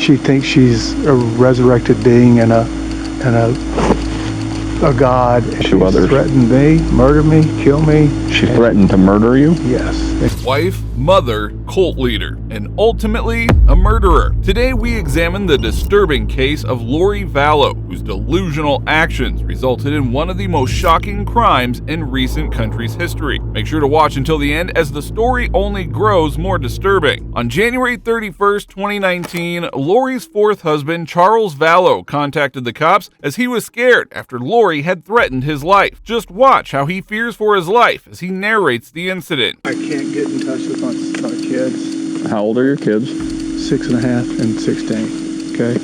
She thinks she's a resurrected being and a god. And she threatened me, murder me, kill me. She threatened to murder you? Yes. Wife, mother, cult leader, and ultimately a murderer. Today we examine the disturbing case of Lori Vallow, whose delusional actions resulted in one of the most shocking crimes in recent country's history. Make sure to watch until the end as the story only grows more disturbing. On January 31st, 2019, Lori's fourth husband, Charles Vallow, contacted the cops as he was scared after Lori had threatened his life. Just watch how he fears for his life as he narrates the incident. I can't get in touch with my kids. How old are your kids? 6.5 and 16. Okay.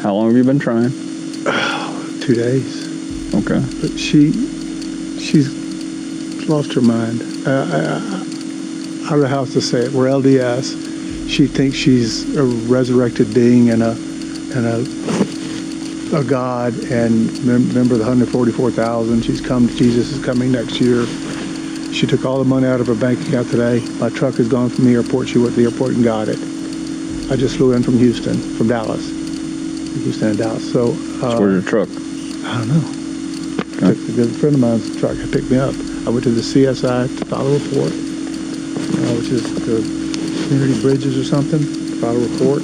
How long have you been trying? 2 days. Okay. But she's lost her mind. I don't know how else to say it. We're LDS. She thinks she's a resurrected being and a god, and remember the 144,000. Jesus is coming next year. She took all the money out of her bank account today. My truck is gone from the airport. She went to the airport and got it. I just flew in from Dallas. Houston and Dallas. So where's your truck? I don't know. Okay. A friend of mine's truck picked me up. I went to the CSI to file a report, which is the community bridges or something. To file a report.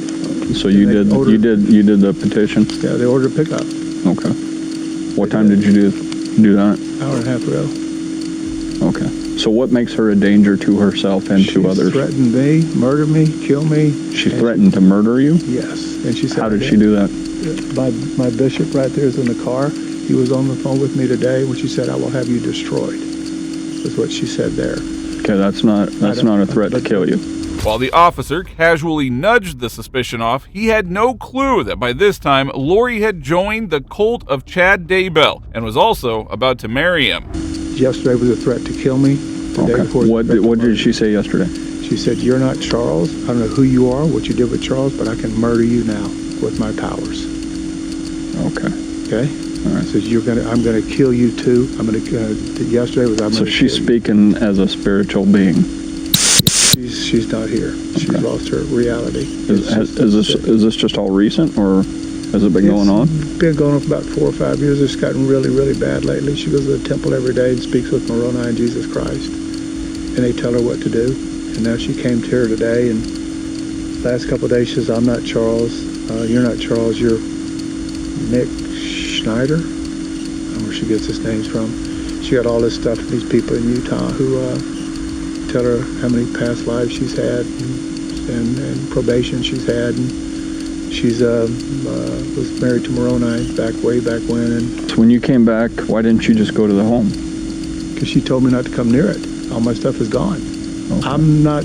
So you did the petition? Yeah, they ordered a pickup. Okay. What time did you do that? Hour and a half ago. Okay. So what makes her a danger to herself and to others? She threatened me, murder me, kill me. She threatened to murder you? Yes. And she said, how did she do that? My bishop right there is in the car. He was on the phone with me today when she said, "I will have you destroyed." Is what she said there. Okay, that's not a threat to kill you. While the officer casually nudged the suspicion off, he had no clue that by this time, Lori had joined the cult of Chad Daybell and was also about to marry him. Yesterday was a threat to kill me. Okay. What did she say yesterday? She said, "You're not Charles. I don't know who you are, what you did with Charles, but I can murder you now with my powers." Okay. Okay? All right. Says, I'm gonna kill you too. Yesterday was, so she's speaking as a spiritual being. She's not here. She's lost her reality. Is this just all recent, or has it been going on? It's been going on for about 4 or 5 years. It's gotten really, really bad lately. She goes to the temple every day and speaks with Moroni and Jesus Christ. And they tell her what to do. And now she came to her today, and last couple of days she says, "I'm not Charles. You're not Charles. You're Nick Schneider." I don't know where she gets his names from. She got all this stuff from these people in Utah who tell her how many past lives she's had and probation she's had. And she's was married to Moroni way back when. And so when you came back, why didn't you just go to the home? Because she told me not to come near it. All my stuff is gone. Okay. I'm not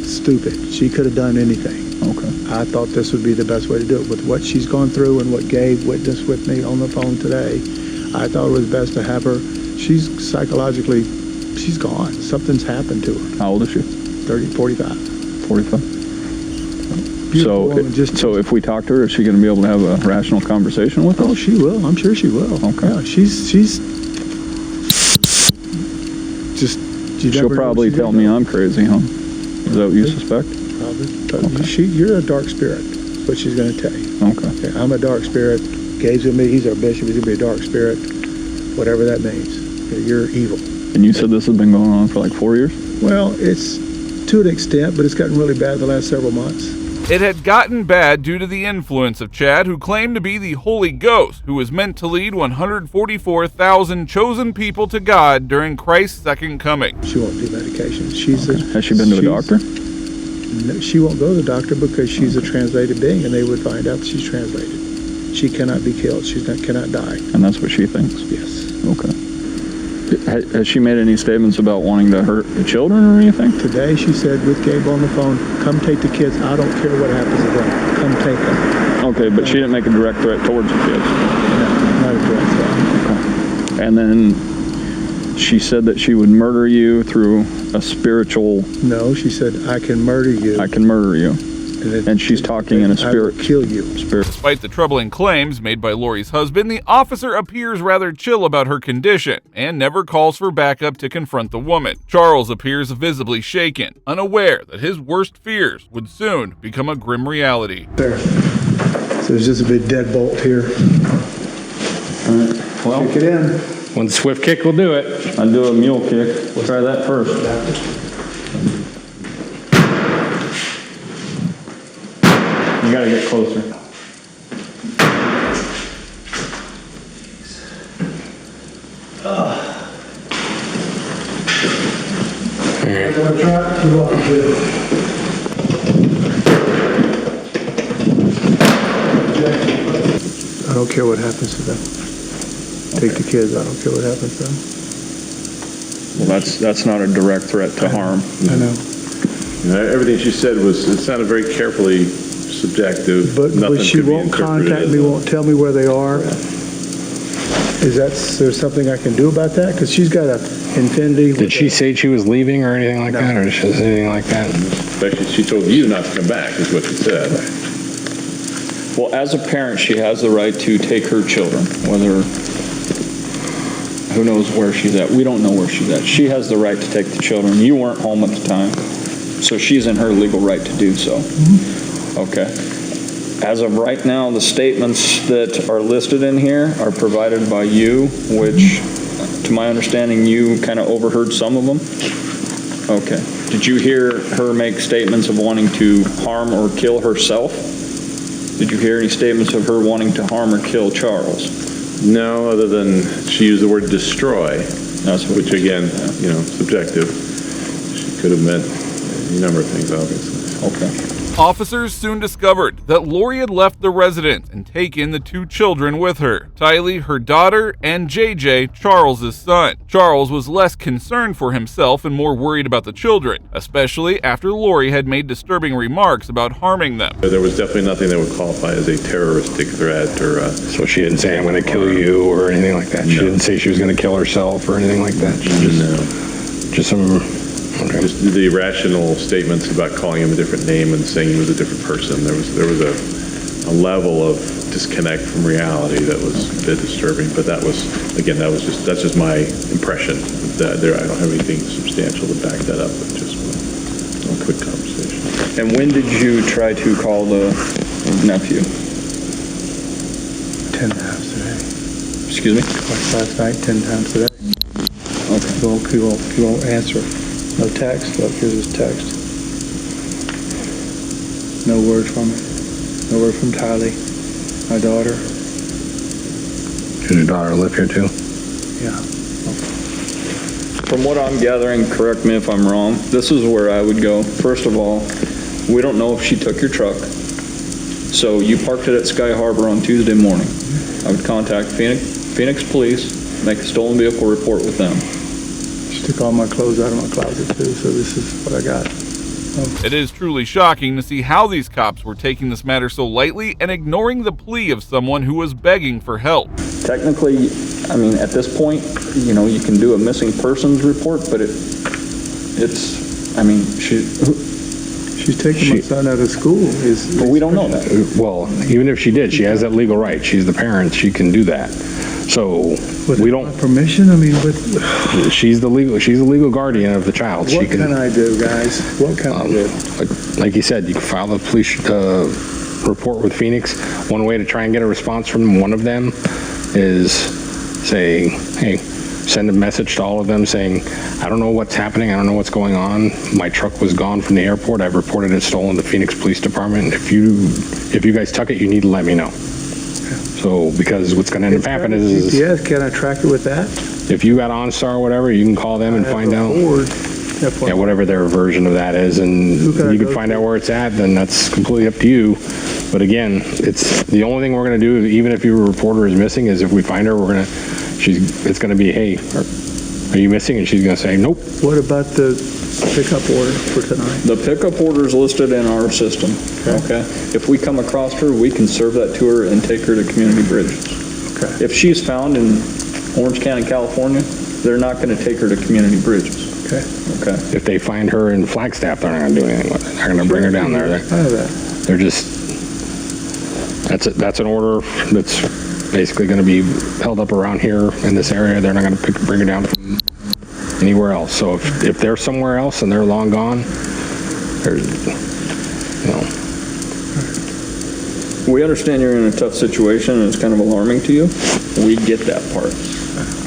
stupid. She could have done anything. Okay. I thought this would be the best way to do it. With what she's gone through and what Gabe witnessed with me on the phone today, I thought it was best to have her. She's psychologically, she's gone. Something's happened to her. How old is she? 45. 45? So if we talk to her, is she going to be able to have a rational conversation with us? Oh, she will. I'm sure she will. Okay. Yeah, she's just... She'll probably tell me I'm crazy, huh? Is that what you suspect? Probably. But you're a dark spirit. That's what she's going to tell you. Okay. I'm a dark spirit. Gabe's with me. He's our bishop. He's going to be a dark spirit. Whatever that means. You're evil. And you said this has been going on for like 4 years? Well, it's to an extent, but it's gotten really bad the last several months. It had gotten bad due to the influence of Chad, who claimed to be the Holy Ghost, who was meant to lead 144,000 chosen people to God during Christ's second coming. She won't do medication. Has she been to a doctor? No, she won't go to the doctor because she's a translated being, and they would find out that she's translated. She cannot be killed. She cannot die. And that's what she thinks? Yes. Okay. Has she made any statements about wanting to hurt the children or anything? Today she said with Gabe on the phone, "Come take the kids. I don't care what happens to them. Come take them." Okay, but she didn't make a direct threat towards the kids? No, not a direct threat. Okay. And then she said that she would murder you through a spiritual... No, she said, "I can murder you." I can murder you. And she's talking in a spirit. I will kill you. Despite the troubling claims made by Lori's husband, the officer appears rather chill about her condition and never calls for backup to confront the woman. Charles appears visibly shaken, unaware that his worst fears would soon become a grim reality. There. So there's just a big deadbolt here. All right. Well, kick it in. One swift kick will do it. I'll do a mule kick. We'll try that first. You gotta get closer. I'm gonna try to walk with I don't care what happens to them. Take the kids, I don't care what happens to them. Well, that's not a direct threat to harm. I know. You know, everything she said it sounded very carefully subjective. But she could be won't interpreted contact as me, won't tell me where they are. Is there something I can do about that? Because she's got a Infinity. Did she say she was leaving or anything like that, or did she say anything like that? In fact, she told you not to come back, is what she said. Well, as a parent, she has the right to take her children, whether, who knows where she's at. We don't know where she's at. She has the right to take the children. You weren't home at the time, so she's in her legal right to do so. Okay. As of right now, the statements that are listed in here are provided by you, which, to my understanding, you kind of overheard some of them. Okay. Did you hear her make statements of wanting to harm or kill herself? Did you hear any statements of her wanting to harm or kill Charles? No, other than she used the word destroy, which again, subjective. She could have meant a number of things, obviously. Okay. Officers soon discovered that Lori had left the residence and taken the two children with her, Tylee, her daughter, and JJ, Charles' son. Charles was less concerned for himself and more worried about the children, especially after Lori had made disturbing remarks about harming them. There was definitely nothing that would qualify as a terroristic threat or... So she didn't say, I'm going to kill you or anything like that? She didn't say she was going to kill herself or anything like that? Just some... Okay. Just the irrational statements about calling him a different name and saying he was a different person. There was a level of disconnect from reality that was a bit disturbing. But that was, again, that's just my impression. I don't have anything substantial to back that up. But just a quick conversation. And when did you try to call the nephew? 10 times today. Excuse me? Twice last night, 10 times today. Okay. He won't answer. No text. Look, here's his text. No word from him. No word from Tylee, my daughter. Does your daughter live here too? Yeah. From what I'm gathering, correct me if I'm wrong, this is where I would go. First of all, we don't know if she took your truck. So you parked it at Sky Harbor on Tuesday morning. I would contact Phoenix Police, make a stolen vehicle report with them. She took all my clothes out of my closet too, so this is what I got. It is truly shocking to see how these cops were taking this matter so lightly and ignoring the plea of someone who was begging for help. Technically, I mean, at this point, you can do a missing persons report, but she's taking my son out of school. But we don't know that. Well, even if she did, she has that legal right. She's the parent. She can do that. So we don't. Permission? I mean, but she's the legal guardian of the child. What can I do, guys? What can I do? Like you said, you can file a police report with Phoenix. One way to try and get a response from one of them is say, hey, send a message to all of them saying, I don't know what's happening. I don't know what's going on. My truck was gone from the airport. I've reported it stolen to Phoenix Police Department. If you guys took it, you need to let me know. So, because what's going to end up happening is... GPS, can I track it with that? If you got OnStar or whatever, you can call them and find out. Yeah, whatever their version of that is, and you can find out where it's at, then that's completely up to you. But again, it's the only thing we're going to do, even if your reporter is missing, is if we find her, it's going to be, hey, are you missing? And she's going to say, nope. What about the pickup order for tonight? The pickup order is listed in our system. Okay. If we come across her, we can serve that to her and take her to Community Bridges. Okay. If she's found in Orange County, California, they're not going to take her to Community Bridges. Okay. Okay. If they find her in Flagstaff, they're not going to do anything with it. They're going to bring her down there. I know that. they're just, that's an order that's basically going to be held up around here in this area. They're not going to bring it down from anywhere else. So if they're somewhere else and they're long gone, there's, We understand you're in a tough situation and it's kind of alarming to you. We get that part.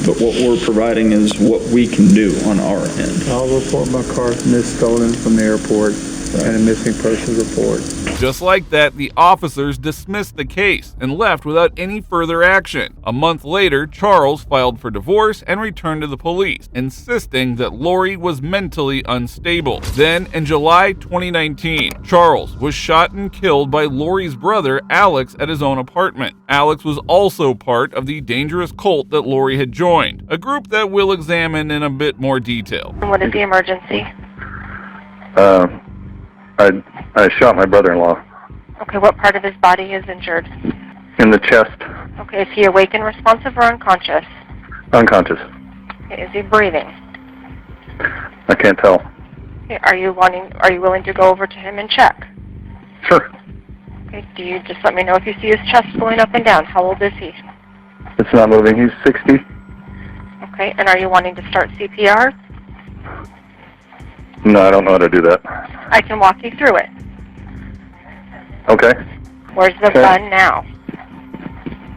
But what we're providing is what we can do on our end. I'll report my car stolen from the airport and a missing persons report. Just like that, the officers dismissed the case and left without any further action. A month later, Charles filed for divorce and returned to the police, insisting that Lori was mentally unstable. Then, in July 2019, Charles was shot and killed by Lori's brother, Alex, at his own apartment. Alex was also part of the dangerous cult that Lori had joined, a group that we'll examine in a bit more detail. What is the emergency? I shot my brother-in-law Okay, what part of his body is injured? in the chest, Okay, is he awake and responsive or unconscious? unconscious. Okay, is he breathing? I can't tell. Okay, are you willing to go over to him and check? Sure. Okay, do you just let me know if you see his chest going up and down? How old is he? It's not moving. He's 60. Okay, and are you wanting to start CPR? No, I don't know how to do that. I can walk you through it. Okay. Where's the Okay. gun now?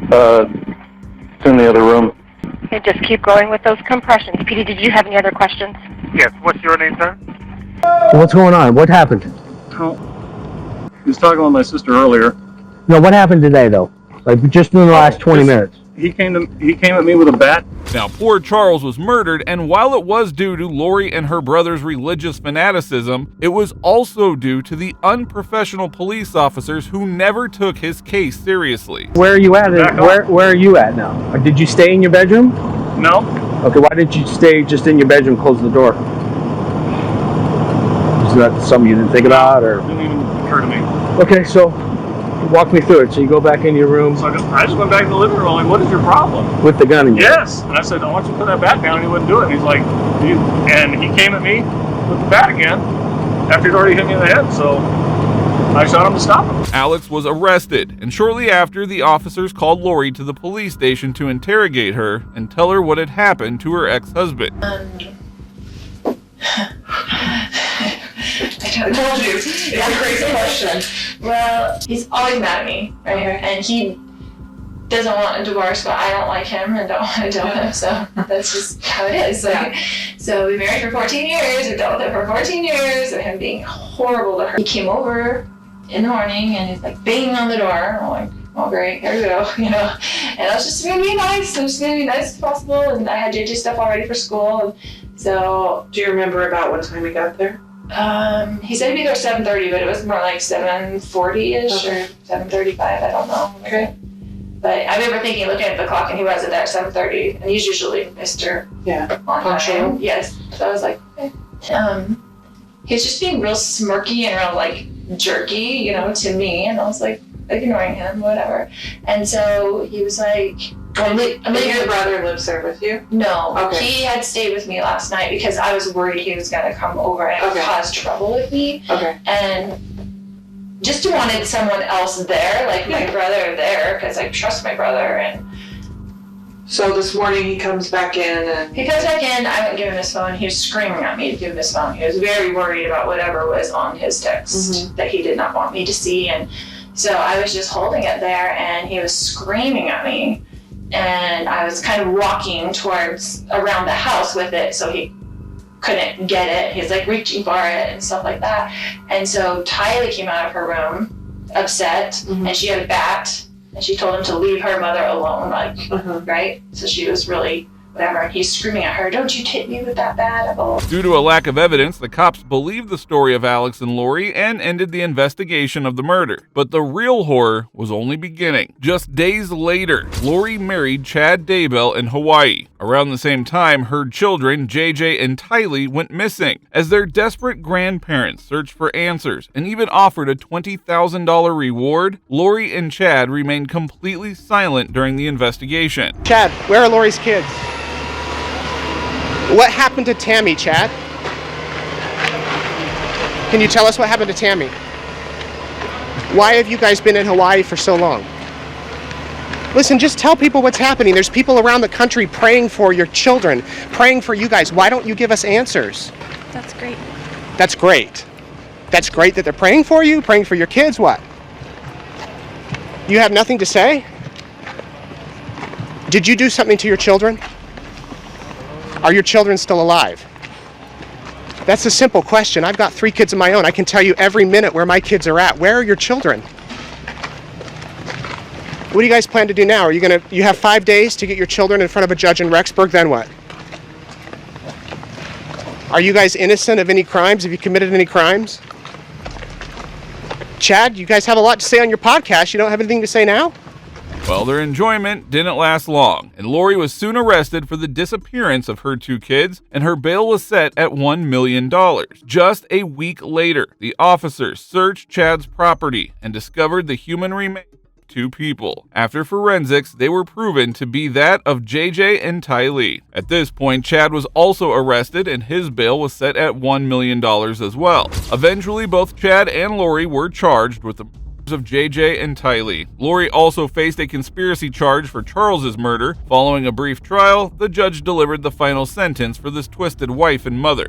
It's in the other room. Okay, just keep going with those compressions. Petey, did you have any other questions? Yes, what's your name, sir? What's going on? What happened? Oh, he was talking with my sister earlier. No, what happened today, though? Like, just in the last 20 minutes. He came at me with a bat. Now, poor Charles was murdered, and while it was due to Lori and her brother's religious fanaticism, it was also due to the unprofessional police officers who never took his case seriously. Where are you at? Where are you at now? Did you stay in your bedroom? No. Okay, why didn't you stay just in your bedroom, close the door? Is that something you didn't think about, or? Didn't even occur to me. Okay, so walk me through it. So you go back into your room So I just went back to the living room. Like, what is your problem? with the gun in your Yes. And I said, I want you to put that bat down. And he wouldn't do it. And he's like, and he came at me with the bat again after he'd already hit me in the head. So I shot him to stop him. Alex was arrested, and shortly after, the officers called Lori to the police station to interrogate her and tell her what had happened to her ex-husband. I told you, it's a crazy question. Well, he's always mad at me, right? And he doesn't want a divorce, but I don't like him and don't want to deal with him, so that's just how it is. Like, so we married for 14 years, we dealt with it for 14 years, and him being horrible to her. He came over in the morning and he's like banging on the door. I'm like, oh great, here we go, you know. And I was just gonna be nice, I'm just gonna be nice as possible, and I had JJ stuff all ready for school, and so. Do you remember about what time he got there? He said he'd be there 7:30, but it was more like 7:40-ish or 7:35, I don't know. Okay. But I remember thinking, looking at the clock, and he wasn't there at 7:30, and he's usually Mr. On Punctual. time. Yes. So I was like, okay. He was just being real smirky and real like jerky, you know, to me, and I was like ignoring him, whatever. And so he was like, Your brother lives there with you? no, Okay. he had stayed with me last night because I was worried he was gonna come over and Okay. cause trouble with me. Okay. And just wanted someone else there, like my brother there, because I trust my brother. And So this morning he comes back in and... he comes back in, I wouldn't give him his phone. He was screaming at me to give him his phone. He was very worried about whatever was on his text that he did not want me to see. And so I was just holding it there, and he was screaming at me. And I was kind of walking towards around the house with it, so he couldn't get it. He was like reaching for it and stuff like that. And so Tylee came out of her room upset, and she had a bat, and she told him to leave her mother alone, like, right? So she was really whatever, and he's screaming at her, don't you hit me with that bat. Due to a lack of evidence, the cops believed the story of Alex and Lori and ended the investigation of the murder. But the real horror was only beginning. Just days later, Lori married Chad Daybell in Hawaii. Around the same time, her children, JJ and Tylee, went missing. As their desperate grandparents searched for answers and even offered a $20,000 reward, Lori and Chad remained completely silent during the investigation. Chad, where are Lori's kids? What happened to Tammy, Chad? Can you tell us what happened to Tammy? Why have you guys been in Hawaii for so long? Listen, just tell people what's happening. There's people around the country praying for your children, praying for you guys. Why don't you give us answers? That's great. That's great. That's great that they're praying for you, praying for your kids. What? You have nothing to say? Did you do something to your children? Are your children still alive? That's a simple question. I've got 3 kids of my own. I can tell you every minute where my kids are at. Where are your children? What do you guys plan to do now? Are you have 5 days to get your children in front of a judge in Rexburg, then what? Are you guys innocent of any crimes? Have you committed any crimes? Chad, you guys have a lot to say on your podcast. You don't have anything to say now? Well, their enjoyment didn't last long, and Lori was soon arrested for the disappearance of her 2 kids, and her bail was set at $1 million. Just a week later, the officers searched Chad's property and discovered the human remains of 2 people. After forensics, they were proven to be that of JJ and Ty Lee. At this point, Chad was also arrested, and his bail was set at $1 million as well. Eventually, both Chad and Lori were charged with the of JJ and Ty Lee. Lori also faced a conspiracy charge for Charles's murder. Following a brief trial, the judge delivered the final sentence for this twisted wife and mother.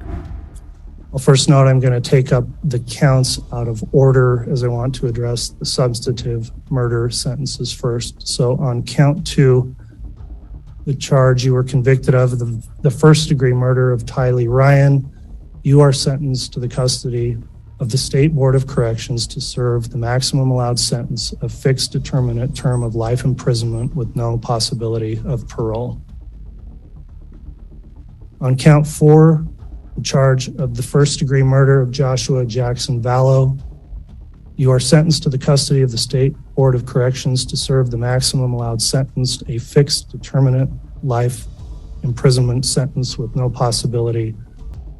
Well, first note, I'm going to take up the counts out of order as I want to address the substantive murder sentences first. So on count 2, the charge you were convicted of, the first-degree murder of Ty Lee Ryan, you are sentenced to the custody of the State Board of Corrections to serve the maximum allowed sentence of fixed determinate term of life imprisonment with no possibility of parole. On count 4, the charge of the first-degree murder of Joshua Jackson Vallow, you are sentenced to the custody of the State Board of Corrections to serve the maximum allowed sentence, a fixed determinate life imprisonment sentence with no possibility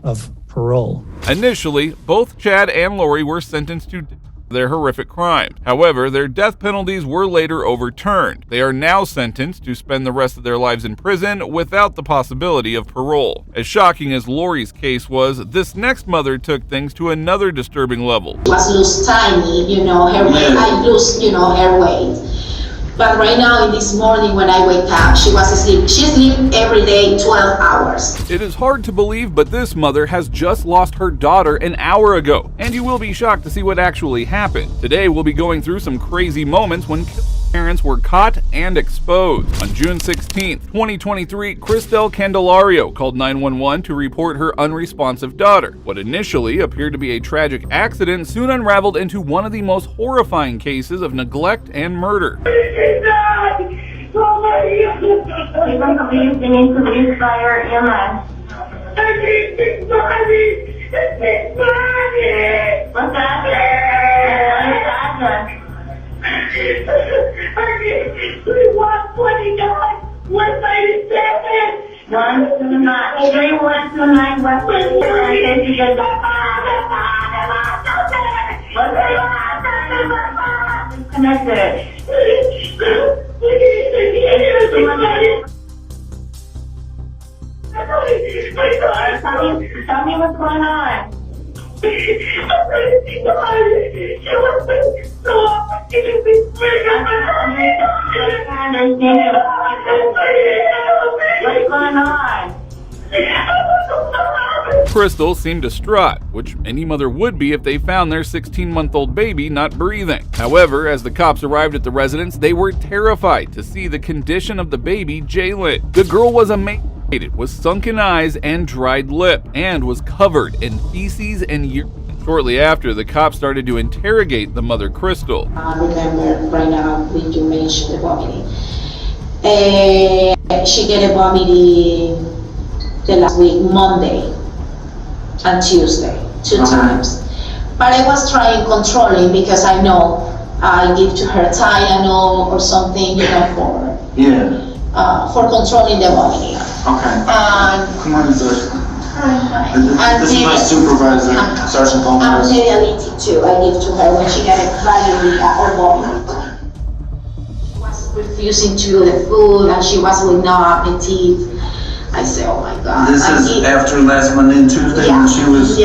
of parole. Initially, both Chad and Lori were sentenced to their horrific crimes. However, their death penalties were later overturned. They are now sentenced to spend the rest of their lives in prison without the possibility of parole. As shocking as Lori's case was, this next mother took things to another disturbing level. I lose tiny, her weight. I lose, her weight. But right now, in this morning when I wake up, she was asleep. She sleeps every day 12 hours. It is hard to believe, but this mother has just lost her daughter an hour ago. And you will be shocked to see what actually happened. Today, we'll be going through some crazy moments when parents were caught and exposed. On June 16th, 2023, Cristel Candelario called 911 to report her unresponsive daughter. What initially appeared to be a tragic accident soon unraveled into one of the most horrifying cases of neglect and murder. Tell me what's going on. What's going on? Cristel seemed distraught, which any mother would be if they found their 16-month-old baby not breathing. However, as the cops arrived at the residence, they were terrified to see the condition of the baby, Jalen. The girl was emaciated, with sunken eyes and dried lip, and was covered in feces and urine. Shortly after, the cops started to interrogate the mother, Cristel. I remember right now when you mentioned the vomiting. She get a vomiting the last week, Monday and Tuesday, 2 times. But I was trying controlling because I know I give to her Tylenol or something, for controlling the vomiting. Okay. Come on, sir. This is my supervisor, Sergeant Gomez. And Mediality too, I give to her when she got a diarrhea or vomit. She was refusing to do the food and she was with no appetite. I say, oh my God. This is after last Monday and Tuesday when she was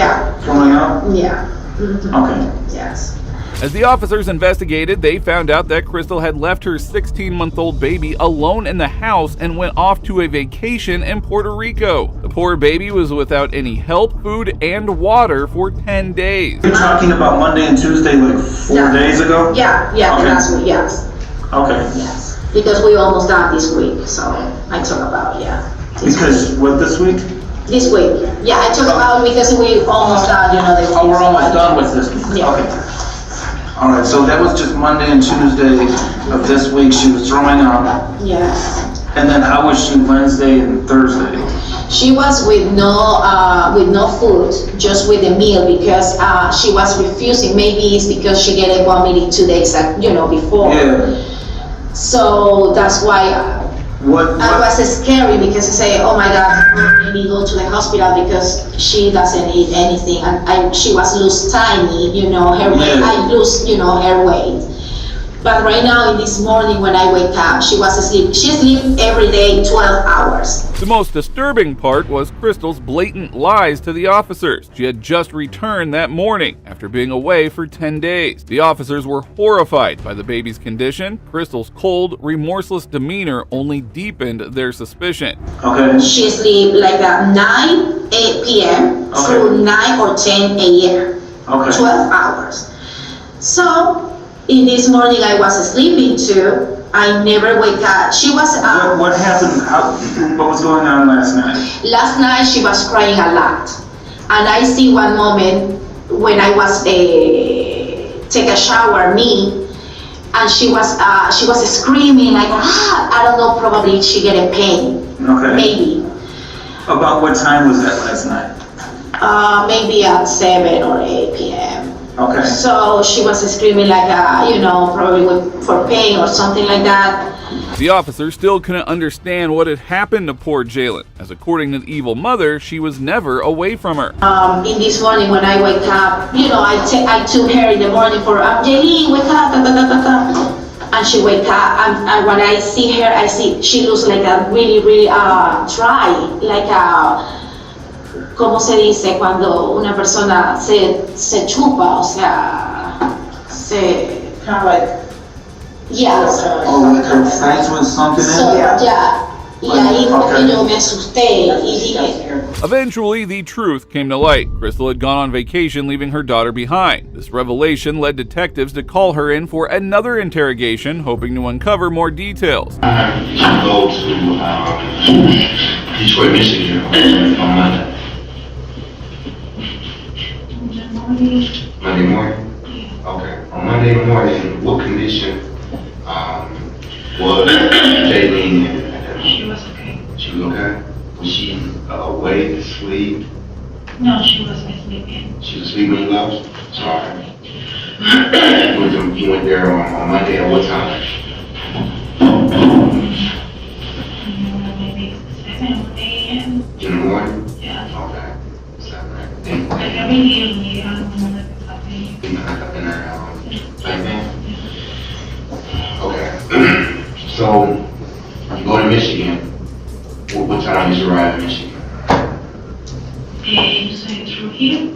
throwing up? Yeah. Mm-hmm. Okay. Yes. As the officers investigated, they found out that Crystal had left her 16-month-old baby alone in the house and went off to a vacation in Puerto Rico. The poor baby was without any help, food, and water for 10 days. You're talking about Monday and Tuesday, like 4 days ago? Yeah, Okay. last week, yes. Okay. Yes, because we almost done this week, so I talk about, Because what, this week? This week, yeah, I talk about because we almost done, the Oh, we're almost done with this week? Yeah. Okay. All right, so that was just Monday and Tuesday of this week. She was throwing up. Yes. And then how was she Wednesday and Thursday? She was with no food, just with the meal because she was refusing. Maybe it's because she get vomiting 2 days, before. Yeah. So that's why What? I was scary because I say, oh my God, let me go to the hospital because she doesn't eat anything, and she was lose tiny, her weight. I lose, her weight. But right now, in this morning when I wake up, she was asleep. She sleep every day 12 hours. The most disturbing part was Crystal's blatant lies to the officers. She had just returned that morning after being away for 10 days. The officers were horrified by the baby's condition. Crystal's cold, remorseless demeanor only deepened their suspicion. Okay. She sleep like at 9, 8 p.m. through 9 or 10 a.m. Okay. 12 hours. So, in this morning I was sleeping too. I never wake up. She was. What happened? What was going on last night? Last night she was crying a lot, and I see one moment when I was take a shower, and she was screaming like I don't know. Probably she get a pain. Okay. Maybe. About what time was that last night? Maybe at 7 or 8 p.m. Okay. So she was screaming like, probably for pain or something like that. The officers still couldn't understand what had happened to poor Jalen, as according to the evil mother, she was never away from her. In this morning when I wake up, I took her in the morning for, Jaylene, wake up, and she wake up, and when I see her, I see she looks like a really, really dry, like a, ¿cómo se dice cuando una persona se chupa? O sea, kind of like, yes. Oh, like her face with something So, in it? yeah. Y ahí fue que yo me asusté y dije. Eventually, the truth came to light. Crystal had gone on vacation, leaving her daughter behind. This revelation led detectives to call her in for another interrogation, hoping to uncover more details. I go to Detroit, Michigan on Monday. Monday morning? Okay. On Monday morning, what condition was Jaylene in? She was okay. She was okay? Was she awake, asleep? No, she wasn't sleeping. She was asleep when you left? Sorry. You went there on Monday at what time? Maybe 7 a.m. In the morning? Yeah. Okay. 7 Like every day we have one Okay. So, you go to Michigan. What time did you arrive in Michigan? You say through here?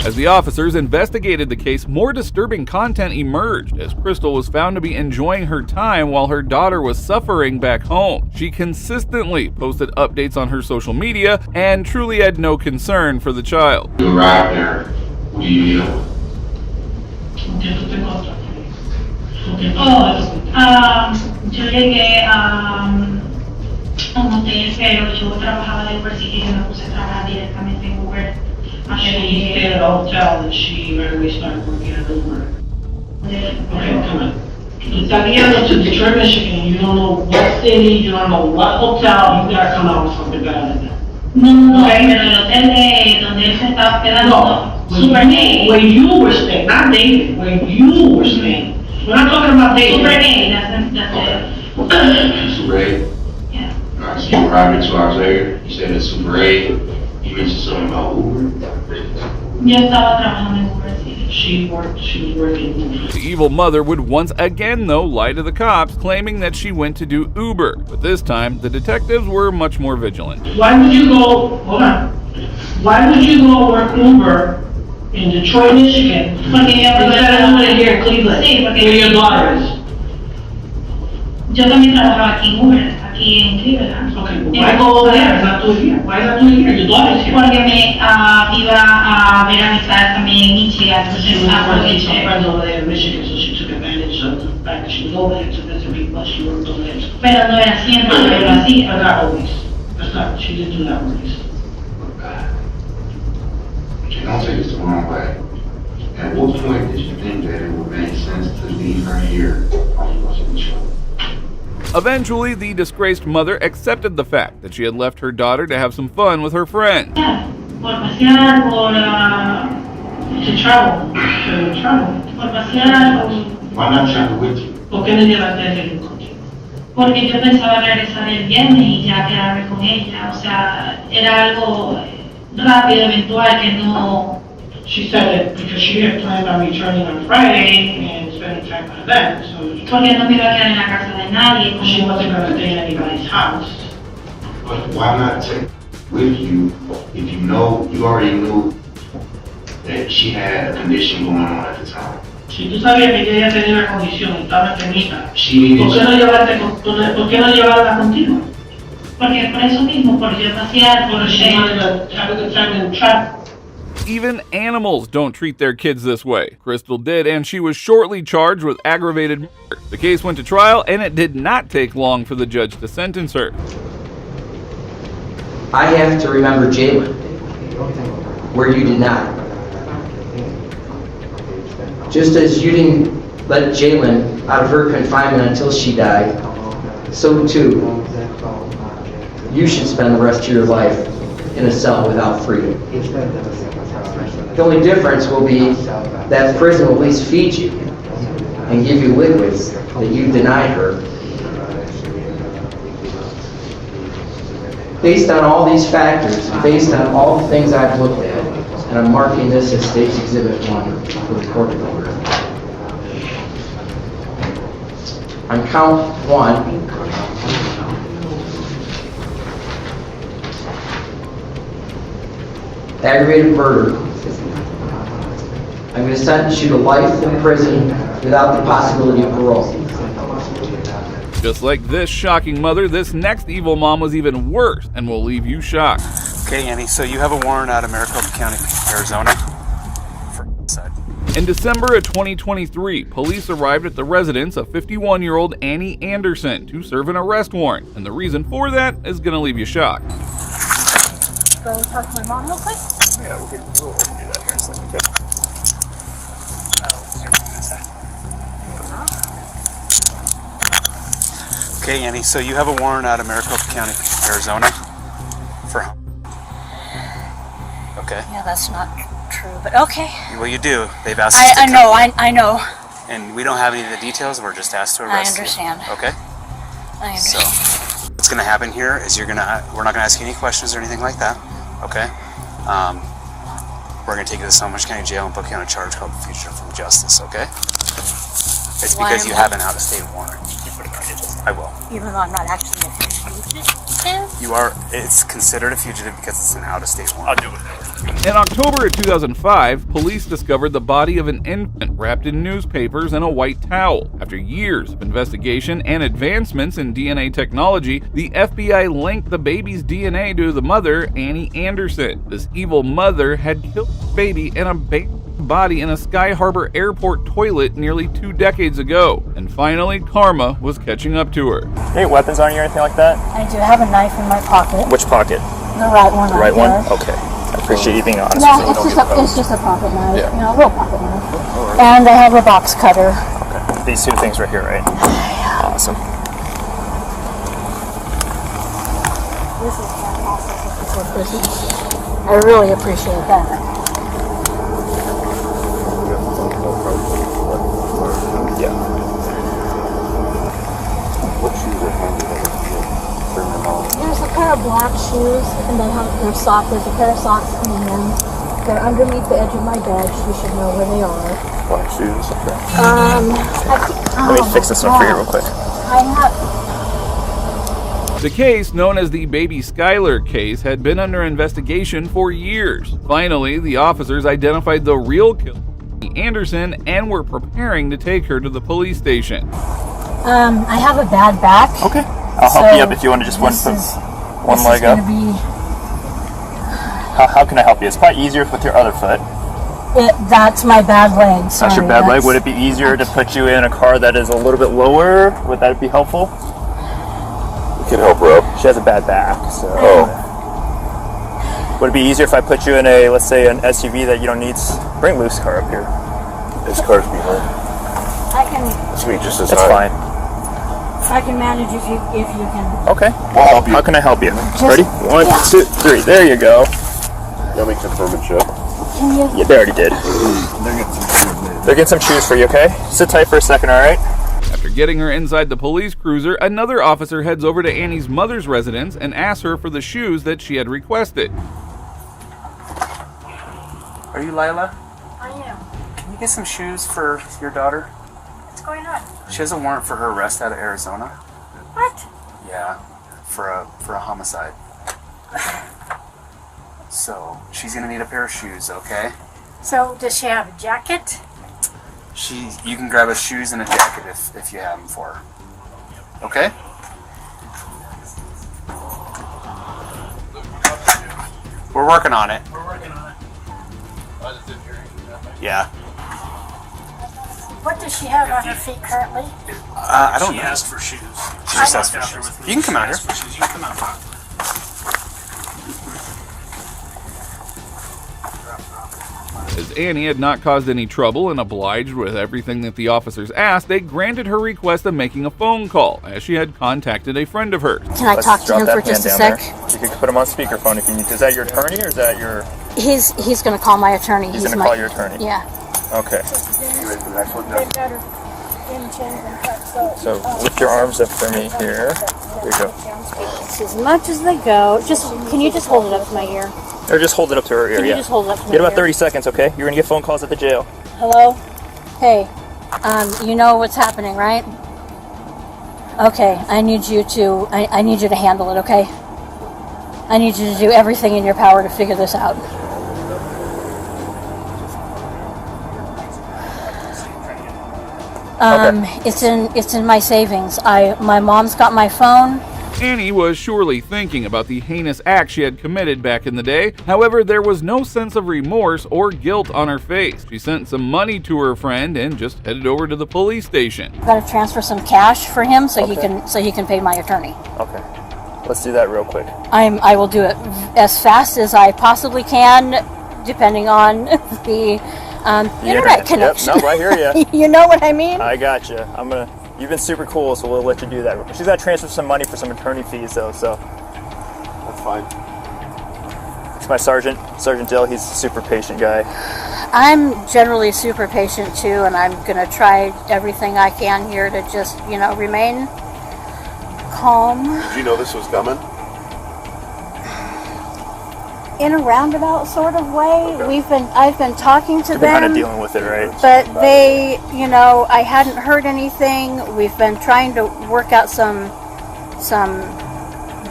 As the officers investigated the case, more disturbing content emerged as Crystal was found to be enjoying her time while her daughter was suffering back home. She consistently posted updates on her social media and truly had no concern for the child. You arrived there, what do you know? Yo llegué a un hotel, pero yo trabajaba de Uber y yo me puse a trabajar directamente en Uber. She stayed at a hotel and she right away started working at Uber. Okay, come on. Tú estás guiando to Detroit, Michigan, you don't know what city, you don't know what hotel, you gotta come out with something better than that. No, pero el hotel de donde él se estaba quedando, Super 8. Where you were staying, not David, where you were staying. We're not talking about David. Super 8, that's Super 8? Yeah. Alright, so you arrived 2 hours later, you said it's Super 8, you mentioned something about Uber. Yo estaba trabajando en Uber, sí. She was working. The evil mother would once again, though, lie to the cops, claiming that she went to do Uber. But this time, the detectives were much more vigilant. Why would you go, hold on, why would you go work Uber in Detroit, Michigan, instead of doing it here in Cleveland, where your daughter is? Yo también trabajaba aquí en Uber, aquí en Cleveland. Okay, well, why go over there? Not do it here. Why not do it here? Your daughter is here. Porque me iba a ver amistades también en Michigan, entonces aproveché. Friends over there in Michigan, so she took advantage of the fact that she was over there to visit people. She worked over there. Pero no era siempre, pero lo hacía. But not always. That's not. She didn't do that always. Okay, don't take this the wrong way. At what point did you think that it would make sense to leave her here while you wasn't sure? Eventually, the disgraced mother accepted the fact that she had left her daughter to have some fun with her friends. Por pasear, to travel. Por pasear, Why not travel with you? ¿Por qué no llevaste a ella contigo? porque yo pensaba regresar el viernes y ya quedarme con ella. O sea, era algo rápido, eventual, que no... She said that because she had planned on returning on Friday and spending time with them, so Porque no me iba a quedar en la casa de nadie. she wasn't going to stay in anybody's house. But why not take with you if you know, you already knew that she had a condition going on at the time? Si tú sabías que ella tenía una condición, estaba enfermita, She needed ¿por qué no llevarla contigo? Porque por eso mismo, por yo pasear, por She wanted to have a good time and travel. Even animals don't treat their kids this way. Crystal did, and she was shortly charged with aggravated murder. The case went to trial, and it did not take long for the judge to sentence her. I have to remember Jalen, where you did not. Just as you didn't let Jalen out of her confinement until she died, so too, you should spend the rest of your life in a cell without freedom. The only difference will be that prison will at least feed you and give you liquids that you denied her. Based on all these factors, based on all the things I've looked at, and I'm marking this as State's Exhibit 1 for the court of order. On count 1, aggravated murder, I'm going to sentence you to life in prison without the possibility of parole. Just like this shocking mother, this next evil mom was even worse and will leave you shocked. Okay, Annie, so you have a warrant out of Maricopa County, Arizona? For side. In December of 2023, police arrived at the residence of 51-year-old Annie Anderson to serve an arrest warrant, and the reason for that is going to leave you shocked. Go talk to my mom real quick? Yeah, we'll do that here in a second, okay? Okay, Annie, so you have a warrant out of Maricopa County, Arizona? For okay. Yeah, that's not true, but okay. Well, you do. They've asked us to come. I know. And we don't have any of the details. We're just asked to arrest you. I understand. Okay? I understand. So, what's going to happen here is we're not going to ask you any questions or anything like that. Okay? We're going to take you to Sumner County Jail and book you on a charge called fugitive from justice. Okay? It's because you have an out-of-state warrant. I will. Even though I'm not actually a fugitive? You are. It's considered a fugitive because it's an out-of-state warrant. I'll do it. In October of 2005, police discovered the body of an infant wrapped in newspapers and a white towel. After years of investigation and advancements in DNA technology, the FBI linked the baby's DNA to the mother, Annie Anderson. This evil mother had killed the baby and abandoned the body in a Sky Harbor airport toilet nearly 2 decades ago. And finally, karma was catching up to her. Any weapons on you or anything like that? I do have a knife in my pocket. Which pocket? The right one. The right one? There. Okay. I appreciate you being honest. Yeah, So it's just a pocket knife. Yeah. You know, a real pocket knife. And I have a box cutter. Okay. These two things right here, right? Awesome. This is fantastic for prison. I really appreciate that. Yeah. What shoes are handy There's a pair of black shoes, and they have their socks. There's a pair of socks coming in. They're underneath the edge of my bed. She should know where they are. Black shoes, okay. Let me fix this one for you real quick. I have. The case, known as the Baby Skylar case, had been under investigation for years. Finally, the officers identified the real killer, Anderson, and were preparing to take her to the police station. I have a bad back. Okay. I'll help you up if you want to just put one leg up. How can I help you? It's probably easier with your other foot. That's my bad leg. Sorry, that's your bad leg. Would it be easier to put you in a car that is a little bit lower? Would that be helpful? We can help her up. She has a bad back, so. Oh. Would it be easier if I put you in a, let's say, an SUV that you don't need? Bring Luke's car up here. His car's behind. I can. It's me just as That's high. fine. I can manage if you can. Okay. We'll help you. How can I help you? Just, ready? 1, 2, 3. There you go. Let me confirm and check. Can you? Yeah, they already did. They're getting some shoes for you, okay? Sit tight for a second, all right? After getting her inside the police cruiser, another officer heads over to Annie's mother's residence and asks her for the shoes that she had requested. Are you Lila? I am. Can you get some shoes for your daughter? What's going on? She has a warrant for her arrest out of Arizona. What? Yeah, for a homicide. So she's gonna need a pair of shoes, okay? So does she have a jacket? You can grab her shoes and a jacket if you have them for her. Okay? We're working on it. Yeah. What does she have on her feet currently? I don't know. She asked for shoes. She just asked for shoes. You can come out here. You can come out. As Annie had not caused any trouble and obliged with everything that the officers asked, they granted her request of making a phone call, as she had contacted a friend of hers. Can I talk to him for just a sec? You can put him on speakerphone if you need. Is that your attorney or is that your... He's going to call my attorney. He's going to call your attorney? Yeah. Okay. So lift your arms up for me here. There you go. It's as much as they go. Can you just hold it up to my ear? Or just hold it up to her ear, Can you yeah. just hold it up to my Get about ear? 30 seconds, okay? You're going to get phone calls at the jail. Hello? Hey, you know what's happening, right? Okay, I need you to handle it, okay? I need you to do everything in your power to figure this out. It's in my savings. My mom's got my phone. Annie was surely thinking about the heinous act she had committed back in the day. However, there was no sense of remorse or guilt on her face. She sent some money to her friend and just headed over to the police station. I've got to transfer some cash for him so he can pay my attorney. Okay. Let's do that real quick. I will do it as fast as I possibly can, depending on the internet connection. Yep, no, I hear you. You know what I mean? I got you. You've been super cool, so we'll let you do that. She's got to transfer some money for some attorney fees, though, so. That's fine. It's my Sergeant Dill. He's a super patient guy. I'm generally super patient, too, and I'm going to try everything I can here to just, remain calm. Did you know this was coming? In a roundabout sort of way. Okay. I've been talking to You've them. been kind of dealing with it, right? But they, I hadn't heard anything. We've been trying to work out some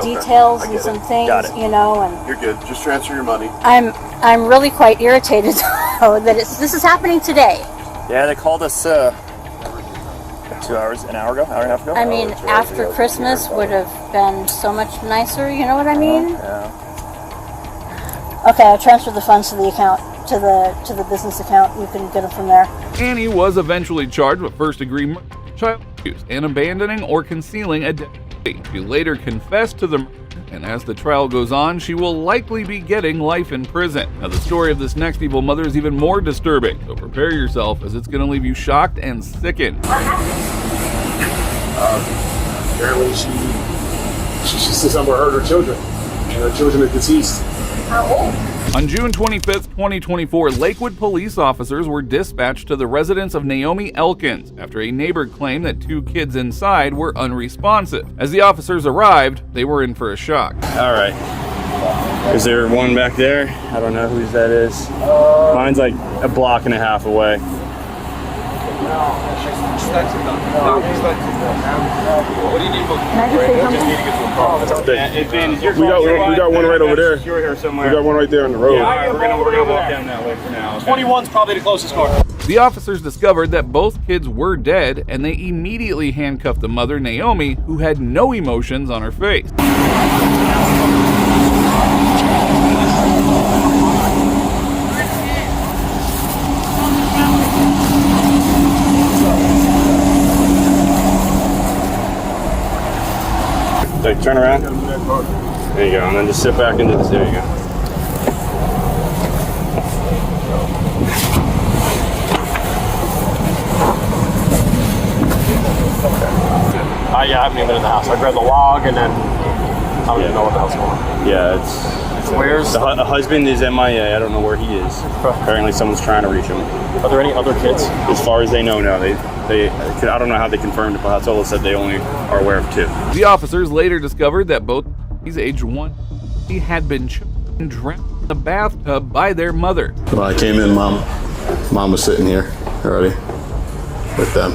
details and some things, Got it. and You're good. Just transfer your money. I'm really quite irritated though that this is happening today. Yeah, they called us 2 hours, an hour and a half ago. I mean, after Christmas would have been so much nicer. You know what I mean? Yeah. Okay, I transferred the funds to the account, to the business account. You can get them from there. Annie was eventually charged with first-degree murder, child abuse, and abandoning or concealing a dead body. She later confessed to the murder, and as the trial goes on, she will likely be getting life in prison. Now, the story of this next evil mother is even more disturbing, so prepare yourself, as it's going to leave you shocked and sickened. Apparently she somewhere hurt her children. And her children are deceased. How old? On June 25th, 2024, Lakewood police officers were dispatched to the residence of Naomi Elkins after a neighbor claimed that 2 kids inside were unresponsive. As the officers arrived, they were in for a shock. All right. Is there one back there? I don't know whose that is. Mine's like a block and a half away. We got one right over there. We got one right there on the road. Yeah, we're gonna walk down that way for now. Okay. 21's probably the closest car. The officers discovered that both kids were dead, and they immediately handcuffed the mother, Naomi, who had no emotions on her face. Like, turn around. There you go, and then just sit back into this. There you go. Yeah, I haven't even been in the house. I grabbed the log and then I don't even know what the hell's going on. Yeah, it's Where's the husband is MIA. I don't know where he is. Apparently, someone's trying to reach him. Are there any other kids? As far as they know, no. I don't know how they confirmed it, but that's all it said. They only are aware of 2. The officers later discovered that both these aged 1 he had been drowned in the bathtub by their mother. When I came in, mom was sitting here already with them.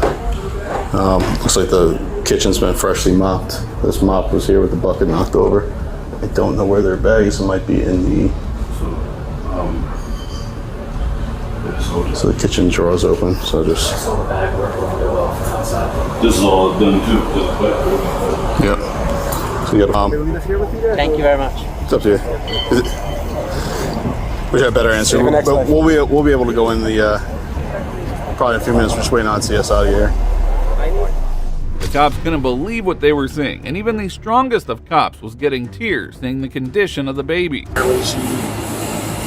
Looks like the kitchen's been freshly mopped. This mop was here with the bucket knocked over. I don't know where their bags might be in the. So the kitchen drawer's open. So just. This is all done too. Yep. So you got Thank you very much. It's up to you. We have a better answer. But we'll be able to go in the probably in a few minutes. We're just waiting on to see us out of here. The cops couldn't believe what they were seeing, and even the strongest of cops was getting tears seeing the condition of the baby.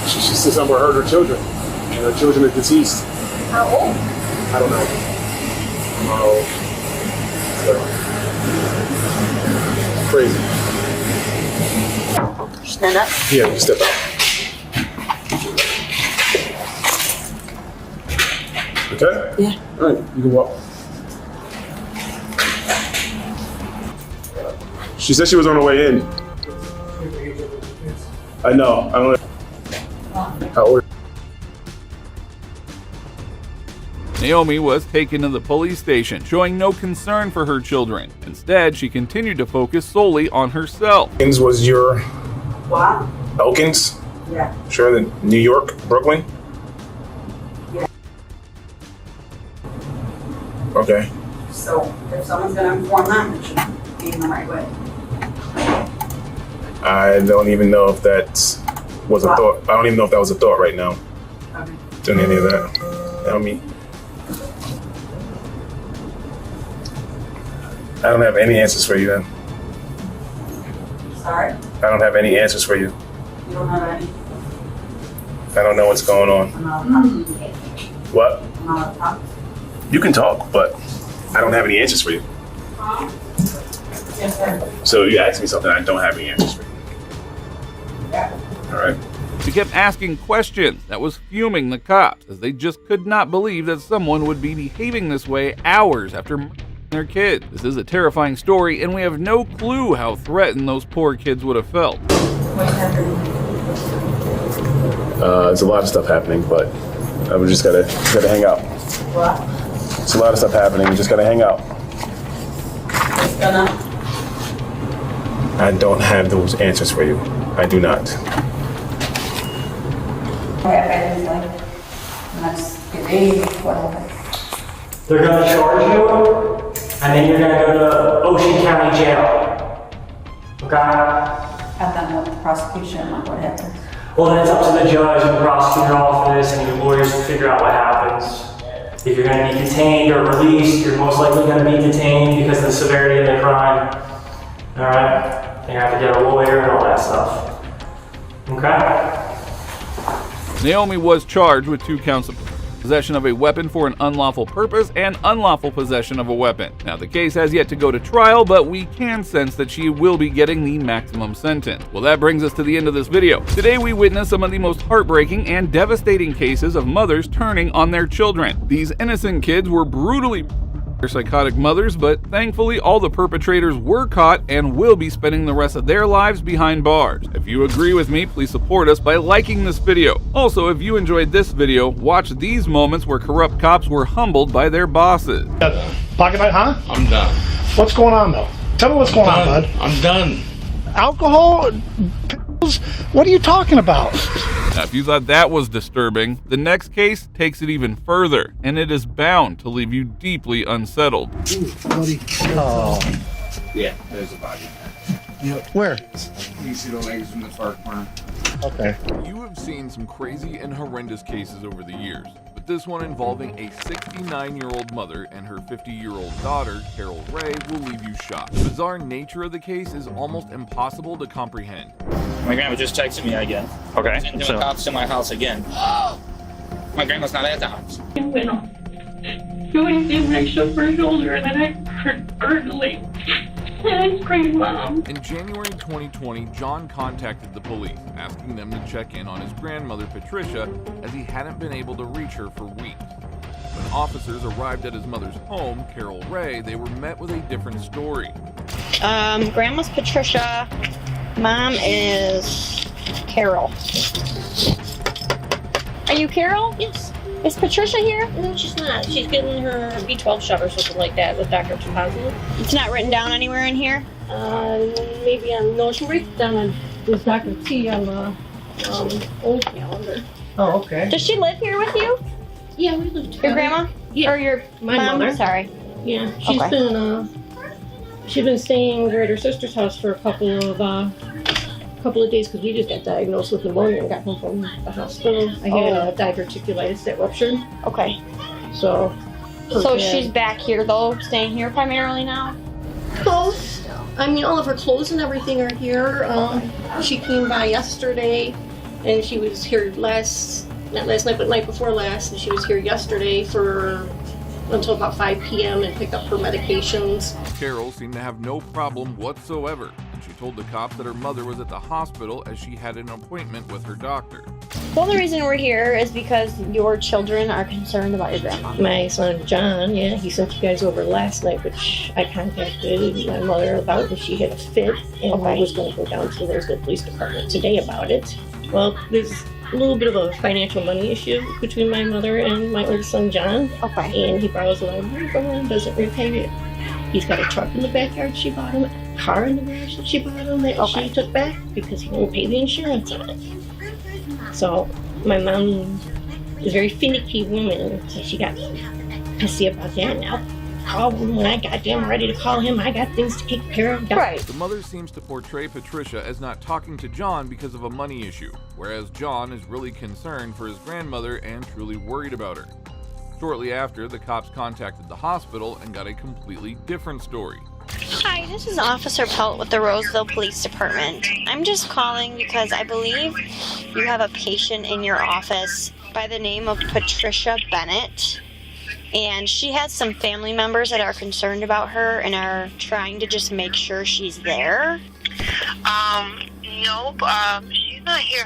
She said somewhere hurt her children, and her children are deceased. How old? I don't know. Crazy. Stand up. Yeah, you step out. Okay? Yeah. All right, you can walk. She said she was on her way in. I know. I don't know. How old? Naomi was taken to the police station, showing no concern for her children. Instead, she continued to focus solely on herself. Elkins was your... What? Elkins? Yeah. Sure, in New York, Brooklyn? Yeah. Okay. So, if someone's gonna inform them, it should be in the right way. I don't even know if that was a thought. I don't even know if that was a thought right now. Okay. Doing any of that. I mean, I don't have any answers for you then. Sorry? I don't have any answers for you. You don't have any? I don't know what's going on. I'm not talking. What? I'm not talking. You can talk, but I don't have any answers for you. Yes, sir. So you asked me something, I don't have any answers for you. Yeah. All right. She kept asking questions that was fuming the cops, as they just could not believe that someone would be behaving this way hours after murdering their kid. This is a terrifying story, and we have no clue how threatened those poor kids would have felt. There's a lot of stuff happening, but we just gotta hang out. What? There's a lot of stuff happening, we just gotta hang out. It's gonna. I don't have those answers for you. I do not. They're going to charge you, and then you're going to go to Ocean County Jail. Okay? Have them with the prosecution and what happens. Well, then it's up to the judge and the prosecutor office and your lawyers to figure out what happens. If you're going to be detained or released, you're most likely going to be detained because of the severity of the crime. All right? You have to get a lawyer and all that stuff. Okay? Naomi was charged with 2 counts of possession of a weapon for an unlawful purpose and unlawful possession of a weapon. Now, the case has yet to go to trial, but we can sense that she will be getting the maximum sentence. Well, that brings us to the end of this video. Today, we witnessed some of the most heartbreaking and devastating cases of mothers turning on their children. These innocent kids were brutally They're psychotic mothers, but thankfully all the perpetrators were caught and will be spending the rest of their lives behind bars. If you agree with me, please support us by liking this video. Also, if you enjoyed this video, watch these moments where corrupt cops were humbled by their bosses. Pocket knife, huh? I'm done. What's going on, though? Tell me what's going on, bud. I'm done. Alcohol? Pills? What are you talking about? Now, if you thought that was disturbing, the next case takes it even further, and it is bound to leave you deeply unsettled. Ooh, buddy. Oh. Yeah, there's a body. Yep. Where? You see the legs in the far corner. Okay. You have seen some crazy and horrendous cases over the years, but this one involving a 69-year-old mother and her 50-year-old daughter, Carol Ray, will leave you shocked. The bizarre nature of the case is almost impossible to comprehend. My grandma just texted me again. Okay. And there were cops to my house again. My grandma's not at the house. Bueno, yo anything when I shoved her shoulder and then I heard gurgling. And I screamed, Mom. In January 2020, John contacted the police, asking them to check in on his grandmother, Patricia, as he hadn't been able to reach her for weeks. When officers arrived at his mother's home, Carol Ray, they were met with a different story. Grandma's Patricia. Mom is Carol. Are you Carol? Yes. Is Patricia here? No, she's not. She's getting her B12 shot or something like that with Dr. Positive. It's not written down anywhere in here? Maybe on, no, she writes down on this Dr. T on the old calendar. Oh, okay. Does she live here with you? Yeah, we live together. Your grandma? Yeah. Or your My mom? mother. Sorry. Yeah, she's Okay. she's been staying over at her sister's house for a couple of days because we just got diagnosed with pneumonia and got home from the hospital. I had diverticulitis that ruptured. Okay. So So she's back here though, staying here primarily now? clothes. I mean, all of her clothes and everything are here. She came by yesterday, and she was here not last night, but night before last, and she was here yesterday until about 5 p.m. and picked up her medications. Carol seemed to have no problem whatsoever, and she told the cops that her mother was at the hospital as she had an appointment with her doctor. Well, the reason we're here is because your children are concerned about your grandma. My son John, he sent you guys over last night, which I contacted my mother about, and she had a fit, and I was going to go down to the Roseville Police Department today about it. Well, there's a little bit of a financial money issue between my mother and my oldest son John. Okay. And he borrows a lot of money from her and doesn't repay it. He's got a truck in the backyard she bought him, a car in the garage that she bought him that she took back because he won't pay the insurance on it. So my mom is a very finicky woman, so she got pissy about that. Now call him when I goddamn ready to call him. I got things to take care of. Right. The mother seems to portray Patricia as not talking to John because of a money issue, whereas John is really concerned for his grandmother and truly worried about her. Shortly after, the cops contacted the hospital and got a completely different story. Hi, this is Officer Pelt with the Roseville Police Department. I'm just calling because I believe you have a patient in your office by the name of Patricia Bennett. And she has some family members that are concerned about her and are trying to just make sure she's there. Nope. She's not here.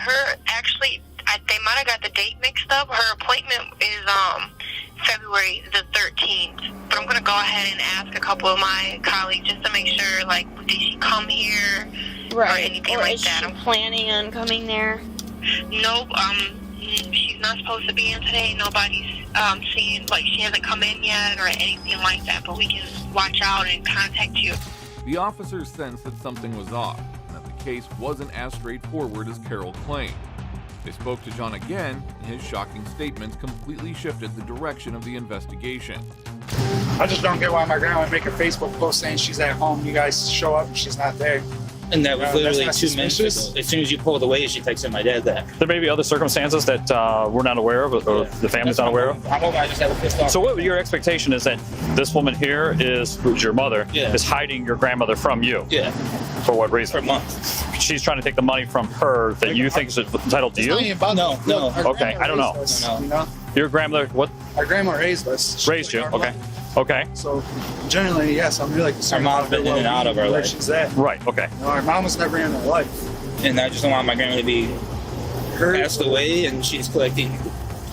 They might have got the date mixed up. Her appointment is February the 13th. But I'm gonna go ahead and ask a couple of my colleagues just to make sure, like, did she come here or anything like that? Is she planning on coming there? Nope. She's not supposed to be in today. Nobody's seen, like, she hasn't come in yet or anything like that. But we can watch out and contact you. The officers sensed that something was off, and that the case wasn't as straightforward as Carol claimed. They spoke to John again, and his shocking statements completely shifted the direction of the investigation. I just don't get why my grandma would make a Facebook post saying she's at home. You guys show up and she's not there. And that was literally that's 2 minutes ago. As soon as you pulled away, she texted my dad that. There may be other circumstances that we're not aware of, or the family's not aware of. I'm over, I just have a pissed off. So what your expectation is that this woman here who's your mother, is hiding your grandmother from you? Yeah. For what reason? For months. She's trying to take the money from her that you think is entitled to you? No. Okay, I don't know. You know? Your grandmother, what? Our grandma raised us. Raised you, okay. Okay. So, generally, yes, I'm really concerned. Our mom's been in and out of our where life. she's at. Right, okay. You know, our mom was never in our life. And I just don't want my grandma to be passed away and she's collecting,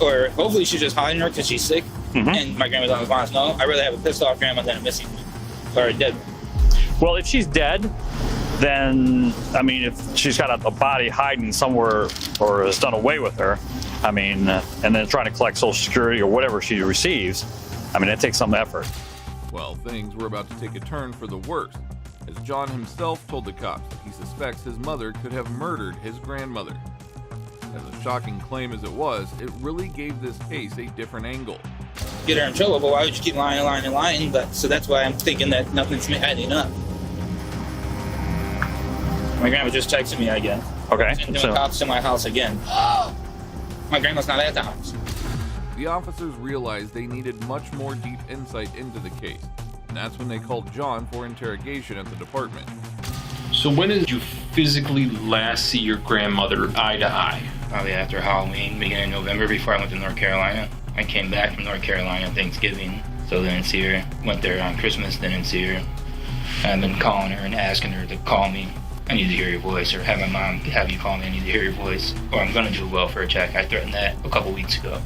or hopefully she's just hiding her because she's sick. and my grandma's on the response. No, I'd rather have a pissed off grandma than a missing one, or a dead one. Well, if she's dead, then, I mean, if she's got a body hiding somewhere or has done away with her, I mean, and then trying to collect Social Security or whatever she receives, I mean, it takes some effort. Well, things were about to take a turn for the worse, as John himself told the cops that he suspects his mother could have murdered his grandmother. As a shocking claim as it was, it really gave this case a different angle. Get her in trouble, but why would you keep lying? But so that's why I'm thinking that nothing's adding up. My grandma just texted me again. Okay. And the cops in my house again. My grandma's not at the house. The officers realized they needed much more deep insight into the case, and that's when they called John for interrogation at the department. So when did you physically last see your grandmother eye to eye? Probably after Halloween, beginning of November, before I went to North Carolina. I came back from North Carolina Thanksgiving, so didn't see her. Went there on Christmas, didn't see her. I've been calling her and asking her to call me. I need to hear your voice, or have my mom have you call me, I need to hear your voice, or I'm gonna do a welfare check. I threatened that a couple weeks ago.